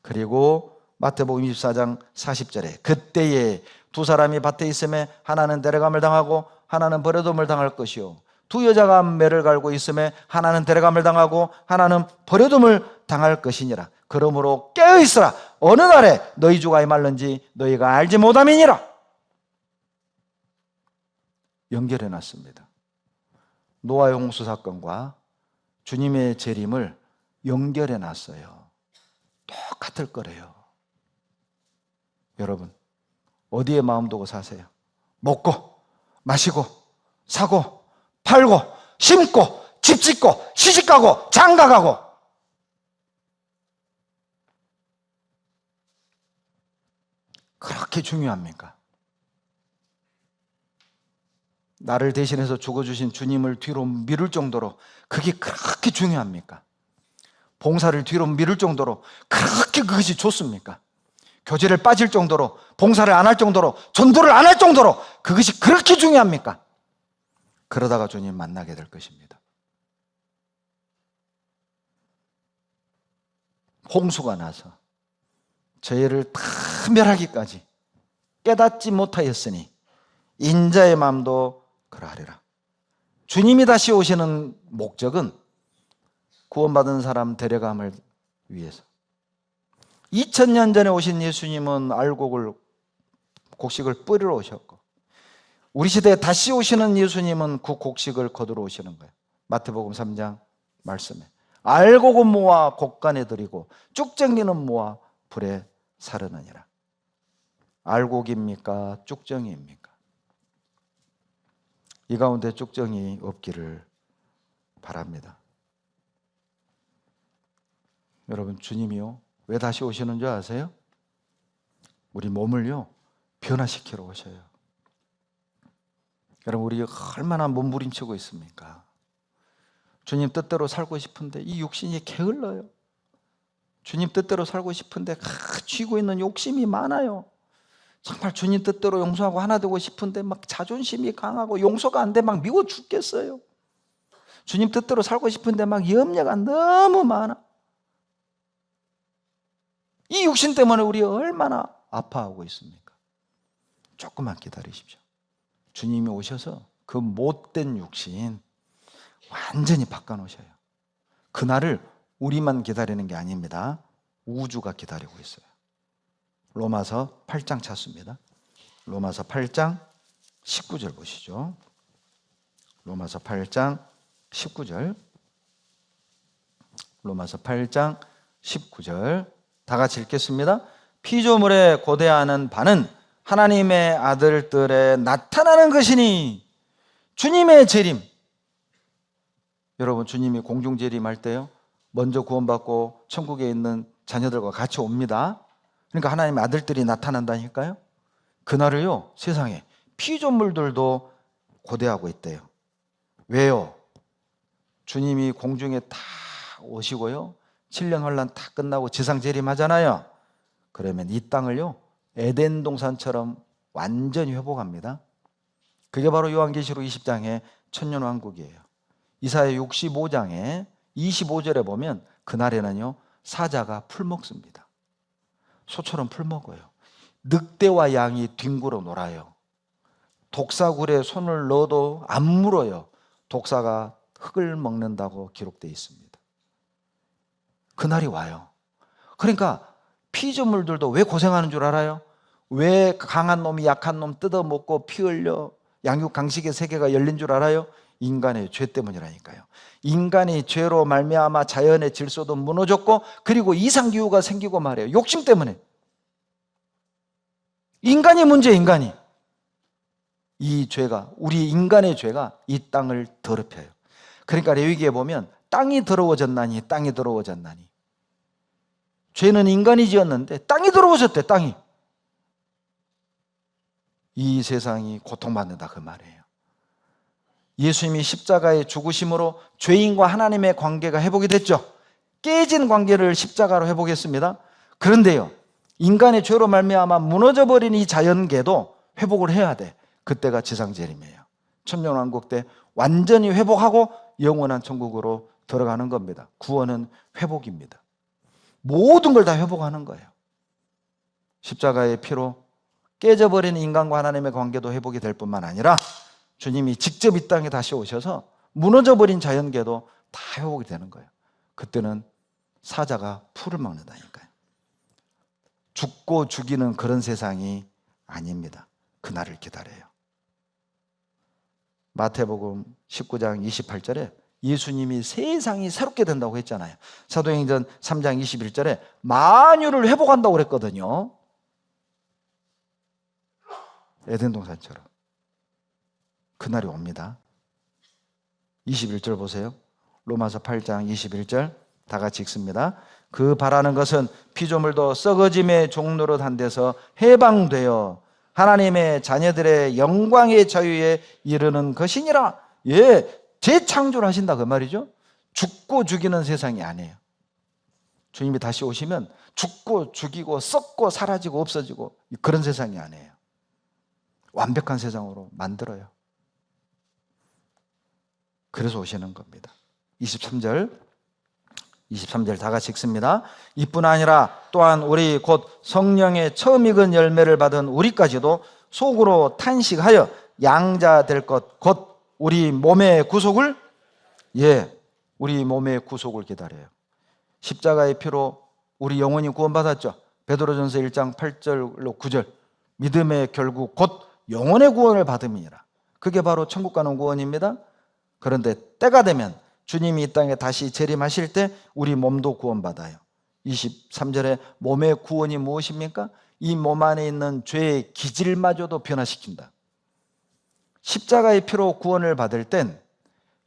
그리고 마태복음 24장 40절에 그때에 두 사람이 밭에 있음에 하나는 데려감을 당하고 하나는 버려둠을 당할 것이요, 두 여자가 매를 갈고 있음에 하나는 데려감을 당하고 하나는 버려둠을 당할 것이니라. 그러므로 깨어있으라. 어느 날에 너희 주가 임할는지 너희가 알지 못함이니라. 연결해놨습니다. 노아의 홍수 사건과 주님의 재림을 연결해놨어요. 똑같을 거래요. 여러분, 어디에 마음 두고 사세요? 먹고 마시고 사고 팔고 심고 집 짓고 시집가고 장가가고, 그렇게 중요합니까? 나를 대신해서 죽어주신 주님을 뒤로 미룰 정도로 그게 그렇게 중요합니까? 봉사를 뒤로 미룰 정도로 그렇게 그것이 좋습니까? 교제를 빠질 정도로, 봉사를 안 할 정도로, 전도를 안 할 정도로 그것이 그렇게 중요합니까? 그러다가 주님 만나게 될 것입니다. 홍수가 나서 저희를 다 멸하기까지 깨닫지 못하였으니 인자의 마음도 그러하리라. 주님이 다시 오시는 목적은 구원받은 사람 데려감을 위해서. 2000년 전에 오신 예수님은 알곡을, 곡식을 뿌리러 오셨고, 우리 시대에 다시 오시는 예수님은 그 곡식을 거두러 오시는 거예요. 마태복음 3장 말씀에 알곡은 모아 곡간에 들이고 쭉정이는 모아 불에 사르느니라. 알곡입니까? 쭉정이입니까? 이 가운데 쭉정이 없기를 바랍니다. 여러분, 주님이요, 왜 다시 오시는 줄 아세요? 우리 몸을요, 변화시키러 오셔요. 여러분, 우리 얼마나 몸부림치고 있습니까? 주님 뜻대로 살고 싶은데 이 육신이 게을러요. 주님 뜻대로 살고 싶은데 쥐고 있는 욕심이 많아요. 정말 주님 뜻대로 용서하고 하나 되고 싶은데 막 자존심이 강하고 용서가 안 돼 막 미워 죽겠어요. 주님 뜻대로 살고 싶은데 막 염려가 너무 많아. 이 육신 때문에 우리 얼마나 아파하고 있습니까? 조금만 기다리십시오. 주님이 오셔서 그 못된 육신 완전히 바꿔놓으셔요. 그날을 우리만 기다리는 게 아닙니다. 우주가 기다리고 있어요. 로마서 8장 찾습니다. 로마서 8장 19절 보시죠. 로마서 8장 19절. 로마서 8장 19절. 다 같이 읽겠습니다. 피조물에 고대하는 바는 하나님의 아들들에 나타나는 것이니 주님의 재림. 여러분, 주님이 공중 재림할 때요, 먼저 구원받고 천국에 있는 자녀들과 같이 옵니다. 그러니까 하나님의 아들들이 나타난다니까요. 그날을요, 세상에 피조물들도 고대하고 있대요. 왜요? 주님이 공중에 다 오시고요, 7년 환란 다 끝나고 지상 재림하잖아요. 그러면 이 땅을요, 에덴 동산처럼 완전히 회복합니다. 그게 바로 요한계시록 20장의 천년왕국이에요. 이사야 65장에 25절에 보면 그날에는요, 사자가 풀 먹습니다. 소처럼 풀 먹어요. 늑대와 양이 뒹굴어 놀아요. 독사굴에 손을 넣어도 안 물어요. 독사가 흙을 먹는다고 기록되어 있습니다. 그날이 와요. 그러니까 피조물들도 왜 고생하는 줄 알아요? 왜 강한 놈이 약한 놈 뜯어먹고 피 흘려 양육강식의 세계가 열린 줄 알아요? 인간의 죄 때문이라니까요. 인간이 죄로 말미암아 자연의 질서도 무너졌고, 그리고 이상기후가 생기고 말이에요. 욕심 때문에. 인간이 문제예요. 인간이. 이 죄가, 우리 인간의 죄가 이 땅을 더럽혀요. 그러니까 레위기에 보면 땅이 더러워졌나니, 땅이 더러워졌나니. 죄는 인간이 지었는데 땅이 더러워졌대. 땅이. 이 세상이 고통받는다 그 말이에요. 예수님이 십자가의 죽으심으로 죄인과 하나님의 관계가 회복이 됐죠. 깨진 관계를 십자가로 회복했습니다. 그런데요, 인간의 죄로 말미암아 무너져버린 이 자연계도 회복을 해야 돼. 그때가 지상재림이에요. 천년왕국 때 완전히 회복하고 영원한 천국으로 들어가는 겁니다. 구원은 회복입니다. 모든 걸 다 회복하는 거예요. 십자가의 피로 깨져버린 인간과 하나님의 관계도 회복이 될 뿐만 아니라 주님이 직접 이 땅에 다시 오셔서 무너져버린 자연계도 다 회복이 되는 거예요. 그때는 사자가 풀을 먹는다니까요. 죽고 죽이는 그런 세상이 아닙니다. 그날을 기다려요. 마태복음 19장 28절에 예수님이 세상이 새롭게 된다고 했잖아요. 사도행전 3장 21절에 만유를 회복한다고 그랬거든요. 에덴 동산처럼. 그날이 옵니다. 21절 보세요. 로마서 8장 21절 다 같이 읽습니다. 그 바라는 것은 피조물도 썩어짐의 종로로 한 데서 해방되어 하나님의 자녀들의 영광의 자유에 이르는 것이니라. 예, 재창조를 하신다 그 말이죠. 죽고 죽이는 세상이 아니에요. 주님이 다시 오시면 죽고 죽이고 썩고 사라지고 없어지고 그런 세상이 아니에요. 완벽한 세상으로 만들어요. 그래서 오시는 겁니다. 23절 다 같이 읽습니다. 이뿐 아니라 또한 우리 곧 성령의 처음 익은 열매를 받은 우리까지도 속으로 탄식하여 양자 될 것 곧 우리 몸의 구속을 우리 몸의 구속을 기다려요. 십자가의 피로 우리 영혼이 구원받았죠. 베드로전서 1장 8절로 9절 믿음의 결국 곧 영혼의 구원을 받음이니라. 그게 바로 천국 가는 구원입니다. 그런데 때가 되면 주님이 이 땅에 다시 재림하실 때 우리 몸도 구원받아요. 23절에 몸의 구원이 무엇입니까? 이 몸 안에 있는 죄의 기질마저도 변화시킨다. 십자가의 피로 구원을 받을 땐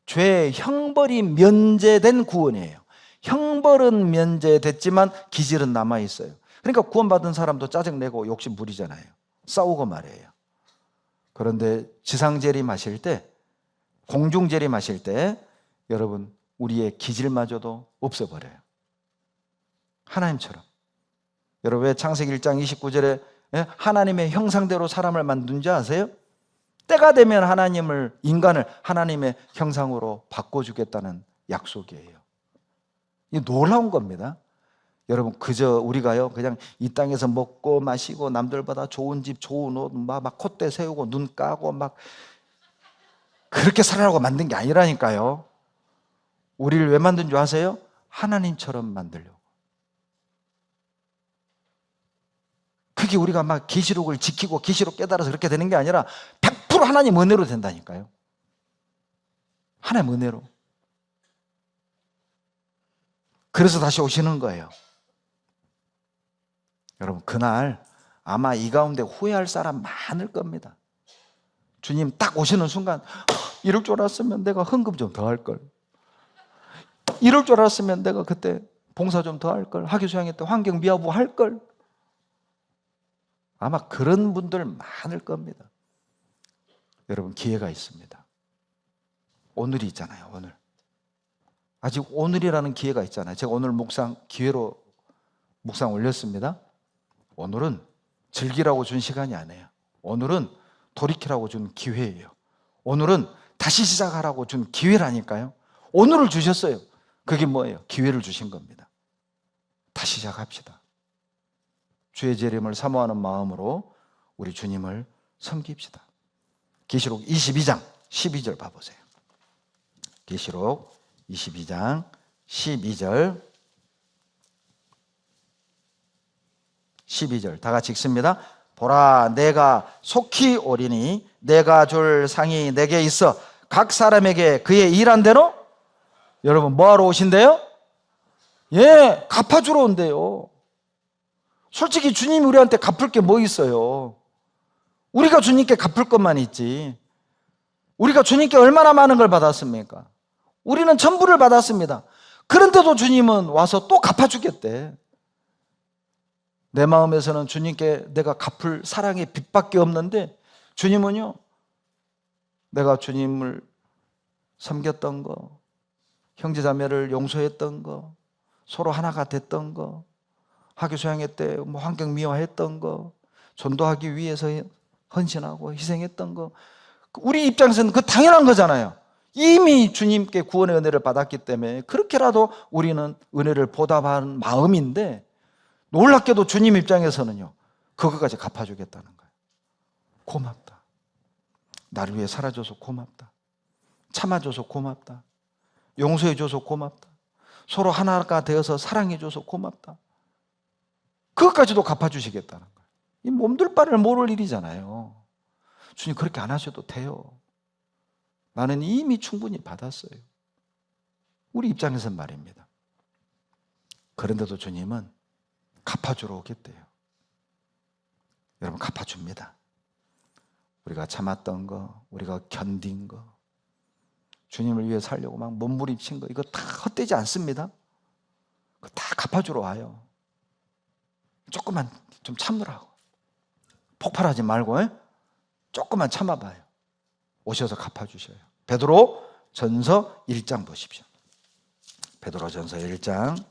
죄의 형벌이 면제된 구원이에요. 형벌은 면제됐지만 기질은 남아있어요. 그러니까 구원받은 사람도 짜증내고 욕심 부리잖아요. 싸우고 말이에요. 그런데 지상재림하실 때, 공중재림하실 때 여러분 우리의 기질마저도 없어버려요. 하나님처럼. 여러분 왜 창세기 1장 29절에 하나님의 형상대로 사람을 만든 줄 아세요? 때가 되면 인간을 하나님의 형상으로 바꿔주겠다는 약속이에요. 이 놀라운 겁니다. 여러분 그저 우리가요 그냥 이 땅에서 먹고 마시고 남들보다 좋은 집 좋은 옷 막 콧대 세우고 눈 까고 막 그렇게 살아라고 만든 게 아니라니까요. 우리를 왜 만든 줄 아세요? 하나님처럼 만들려고. 그게 우리가 막 계시록을 지키고 계시록 깨달아서 그렇게 되는 게 아니라 100% 하나님 은혜로 된다니까요. 하나님 은혜로. 그래서 다시 오시는 거예요. 여러분 그날 아마 이 가운데 후회할 사람 많을 겁니다. 주님 딱 오시는 순간 이럴 줄 알았으면 내가 헌금 좀 더 할걸, 이럴 줄 알았으면 내가 그때 봉사 좀 더 할걸, 하기수양회 때 환경미화부 할걸. 아마 그런 분들 많을 겁니다. 여러분 기회가 있습니다. 오늘이 있잖아요. 오늘 아직 오늘이라는 기회가 있잖아요. 제가 오늘 기회로 묵상 올렸습니다. 오늘은 즐기라고 준 시간이 아니에요. 오늘은 돌이키라고 준 기회예요. 오늘은 다시 시작하라고 준 기회라니까요. 오늘을 주셨어요. 그게 뭐예요? 기회를 주신 겁니다. 다시 시작합시다. 주의 재림을 사모하는 마음으로 우리 주님을 섬깁시다. 계시록 22장 12절 봐보세요. 계시록 22장 12절 다 같이 읽습니다. 보라 내가 속히 오리니 내가 줄 상이 내게 있어 각 사람에게 그의 일한 대로. 여러분 뭐하러 오신대요? 예, 갚아주러 온대요. 솔직히 주님이 우리한테 갚을 게 뭐 있어요? 우리가 주님께 갚을 것만 있지. 우리가 주님께 얼마나 많은 걸 받았습니까? 우리는 전부를 받았습니다. 그런데도 주님은 와서 또 갚아주겠대. 내 마음에서는 주님께 내가 갚을 사랑의 빚밖에 없는데 주님은요, 내가 주님을 섬겼던 거, 형제자매를 용서했던 거, 서로 하나가 됐던 거, 하기수양회 때 환경미화했던 거, 전도하기 위해서 헌신하고 희생했던 거, 우리 입장에서는 그 당연한 거잖아요. 이미 주님께 구원의 은혜를 받았기 때문에 그렇게라도 우리는 은혜를 보답하는 마음인데, 놀랍게도 주님 입장에서는요 그것까지 갚아주겠다는 거예요. 고맙다. 나를 위해 살아줘서 고맙다. 참아줘서 고맙다. 용서해줘서 고맙다. 서로 하나가 되어서 사랑해줘서 고맙다. 그것까지도 갚아주시겠다는 거예요. 이 몸둘 바를 모를 일이잖아요. 주님 그렇게 안 하셔도 돼요. 나는 이미 충분히 받았어요. 우리 입장에서는 말입니다. 그런데도 주님은 갚아주러 오겠대요. 여러분 갚아줍니다. 우리가 참았던 거, 우리가 견딘 거, 주님을 위해 살려고 막 몸부림친 거, 이거 다 헛되지 않습니다. 그거 다 갚아주러 와요. 조금만 좀 참으라고. 폭발하지 말고 조금만 참아봐요. 오셔서 갚아주셔요. 베드로 전서 1장 보십시오. 베드로 전서 1장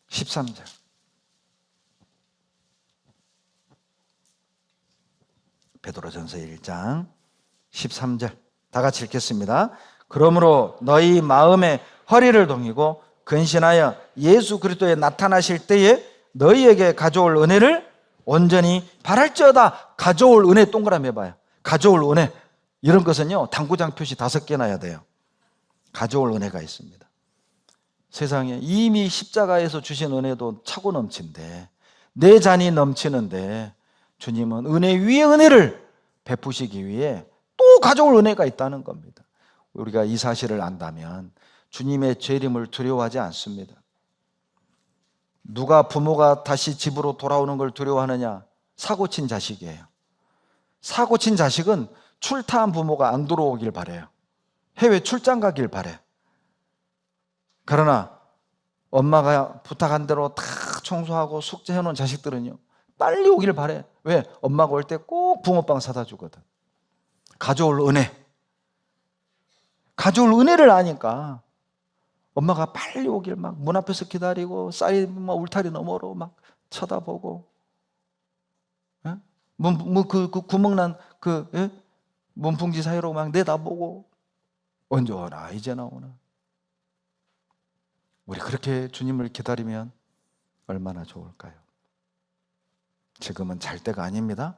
13절. 베드로 전서 1장 13절. 다 같이 읽겠습니다. 그러므로 너희 마음에 허리를 동이고 근신하여 예수 그리스도에 나타나실 때에 너희에게 가져올 은혜를 온전히 바랄지어다. 가져올 은혜 동그라미 해봐요. 가져올 은혜. 이런 것은요 당구장 표시 5개나 해야 돼요. 가져올 은혜가 있습니다. 세상에 이미 십자가에서 주신 은혜도 차고 넘친데, 내 잔이 넘치는데 주님은 은혜 위에 은혜를 베푸시기 위해 또 가져올 은혜가 있다는 겁니다. 우리가 이 사실을 안다면 주님의 재림을 두려워하지 않습니다. 누가 부모가 다시 집으로 돌아오는 걸 두려워하느냐? 사고친 자식이에요. 사고친 자식은 출타한 부모가 안 돌아오길 바라요. 해외 출장 가길 바래. 그러나 엄마가 부탁한 대로 다 청소하고 숙제해놓은 자식들은요, 빨리 오길 바래. 왜? 엄마가 올 때 꼭 붕어빵 사다 주거든. 가져올 은혜. 가져올 은혜를 아니까 엄마가 빨리 오길 막 문 앞에서 기다리고 쌀이 막 울타리 너머로 막 쳐다보고, 예? 그 구멍난 예? 문풍지 사이로 막 내다보고, 언제 오나 이제 나오나. 우리 그렇게 주님을 기다리면 얼마나 좋을까요? 지금은 잘 때가 아닙니다.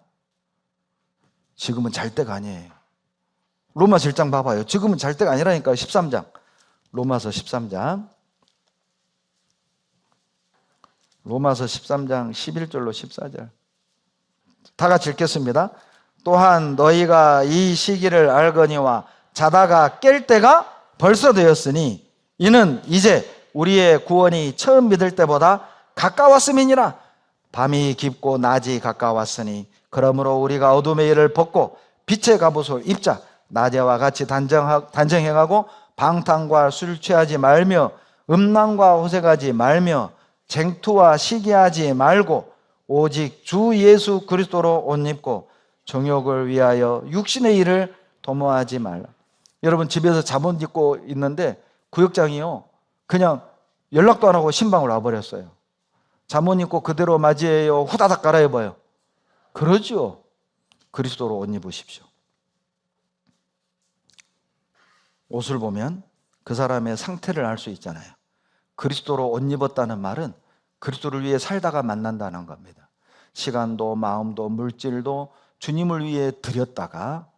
지금은 잘 때가 아니에요. 로마서 1장 봐봐요. 지금은 잘 때가 아니라니까요. 13장. 로마서 13장. 로마서 13장 11절로 14절. 다 같이 읽겠습니다. 또한 너희가 이 시기를 알거니와 자다가 깰 때가 벌써 되었으니 이는 이제 우리의 구원이 처음 믿을 때보다 가까웠음이니라. 밤이 깊고 낮이 가까웠으니 그러므로 우리가 어둠의 일을 벗고 빛의 갑옷을 입자. 낮에와 같이 단정행하고 방탕과 술 취하지 말며 음란과 호색하지 말며 쟁투와 시기하지 말고 오직 주 예수 그리스도로 옷 입고 정욕을 위하여 육신의 일을 도모하지 말라. 여러분 집에서 잠옷 입고 있는데 구역장이요 그냥 연락도 안 하고 신방을 와버렸어요. 잠옷 입고 그대로 맞이해요. 후다닥 갈아입어요. 그러죠. 그리스도로 옷 입으십시오. 옷을 보면 그 사람의 상태를 알 수 있잖아요. 그리스도로 옷 입었다는 말은 그리스도를 위해 살다가 만난다는 겁니다. 시간도 마음도 물질도 주님을 위해 드렸다가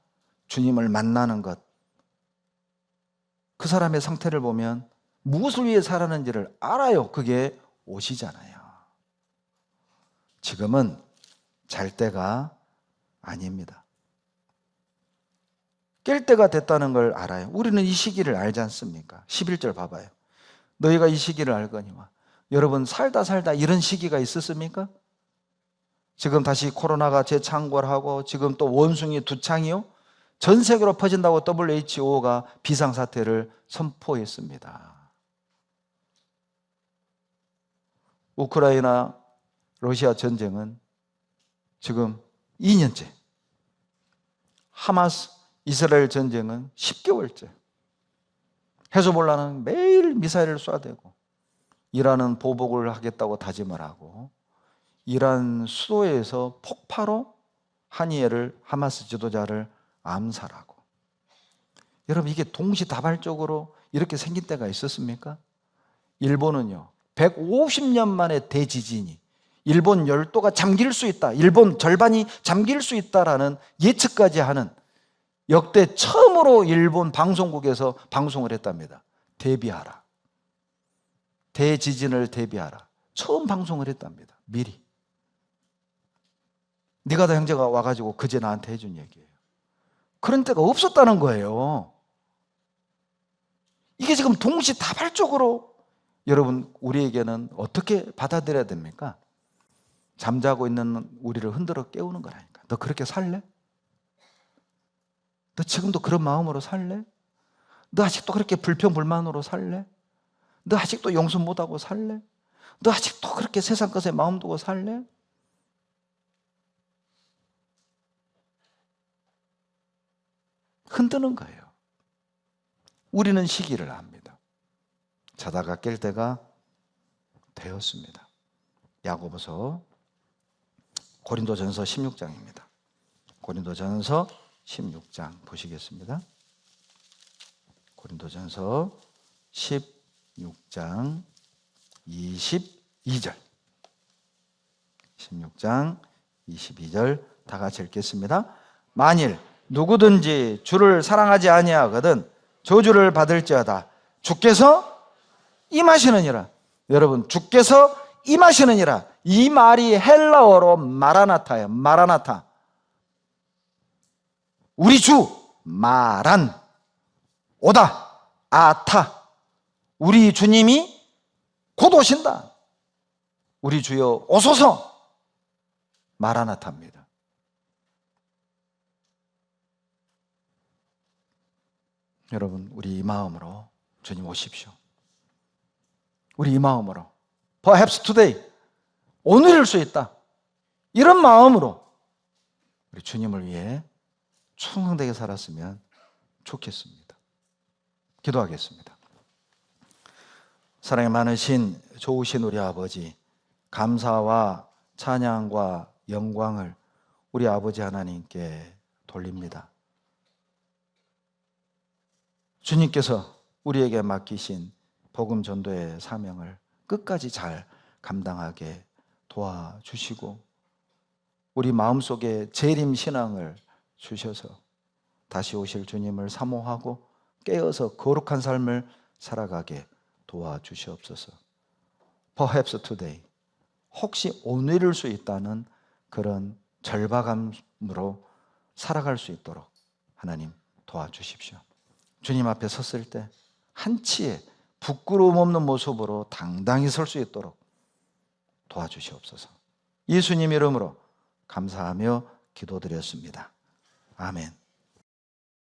주님을 만나는 것. 그 사람의 상태를 보면 무엇을 위해 살았는지를 알아요. 그게 옷이잖아요. 지금은 잘 때가 아닙니다. 깰 때가 됐다는 걸 알아요. 우리는 이 시기를 알지 않습니까? 11절 봐봐요. 너희가 이 시기를 알거니와. 여러분 살다 이런 시기가 있었습니까? 지금 다시 코로나가 재창궐하고 지금 또 원숭이 두 창이요? 전 세계로 퍼진다고 WHO가 비상사태를 선포했습니다. 우크라이나 러시아 전쟁은 지금 2년째. 하마스 이스라엘 전쟁은 10개월째. 헤즈볼라는 매일 미사일을 쏴대고 이란은 보복을 하겠다고 다짐을 하고 이란 수도에서 폭파로 하니에를 하마스 지도자를 암살하고. 여러분 이게 동시다발적으로 이렇게 생긴 때가 있었습니까? 일본은요 150년 만에 대지진이 일본 열도가 잠길 수 있다, 일본 절반이 잠길 수 있다라는 예측까지 하는 역대 처음으로 일본 방송국에서 방송을 했답니다. 대비하라. 대지진을 대비하라. 처음 방송을 했답니다. 미리. 니가다 형제가 와가지고 그제 나한테 해준 얘기예요. 그런 때가 없었다는 거예요. 이게 지금 동시다발적으로 여러분 우리에게는 어떻게 받아들여야 됩니까? 잠자고 있는 우리를 흔들어 깨우는 거라니까. 너 그렇게 살래? 너 지금도 그런 마음으로 살래? 너 아직도 그렇게 불평불만으로 살래? 너 아직도 용서 못하고 살래? 너 아직도 그렇게 세상 것에 마음 두고 살래? 흔드는 거예요. 우리는 시기를 압니다. 자다가 깰 때가 되었습니다. 야고보서 고린도전서 16장입니다. 고린도전서 16장 보시겠습니다. 고린도전서 16장 22절. 16장 22절 다 같이 읽겠습니다. 만일 누구든지 주를 사랑하지 아니하거든 저주를 받을지어다. 주께서 임하시느니라. 여러분 주께서 임하시느니라. 이 말이 헬라어로 마라나타예요. 마라나타. 우리 주 마란 오다 아타. 우리 주님이 곧 오신다. 우리 주여 오소서. 마라나타입니다. 여러분, 우리 이 마음으로 주님 오십시오. 우리 이 마음으로 Perhaps today, 오늘일 수 있다, 이런 마음으로 우리 주님을 위해 충성되게 살았으면 좋겠습니다. 기도하겠습니다. 사랑이 많으신 좋으신 우리 아버지, 감사와 찬양과 영광을 우리 아버지 하나님께 돌립니다. 주님께서 우리에게 맡기신 복음 전도의 사명을 끝까지 잘 감당하게 도와주시고 우리 마음속에 재림 신앙을 주셔서 다시 오실 주님을 사모하고 깨어서 거룩한 삶을 살아가게 도와주시옵소서. Perhaps today, 혹시 오늘일 수 있다는 그런 절박함으로 살아갈 수 있도록 하나님 도와주십시오. 주님 앞에 섰을 때 한치의 부끄러움 없는 모습으로 당당히 설 수 있도록 도와주시옵소서. 예수님 이름으로 감사하며 기도드렸습니다. 아멘.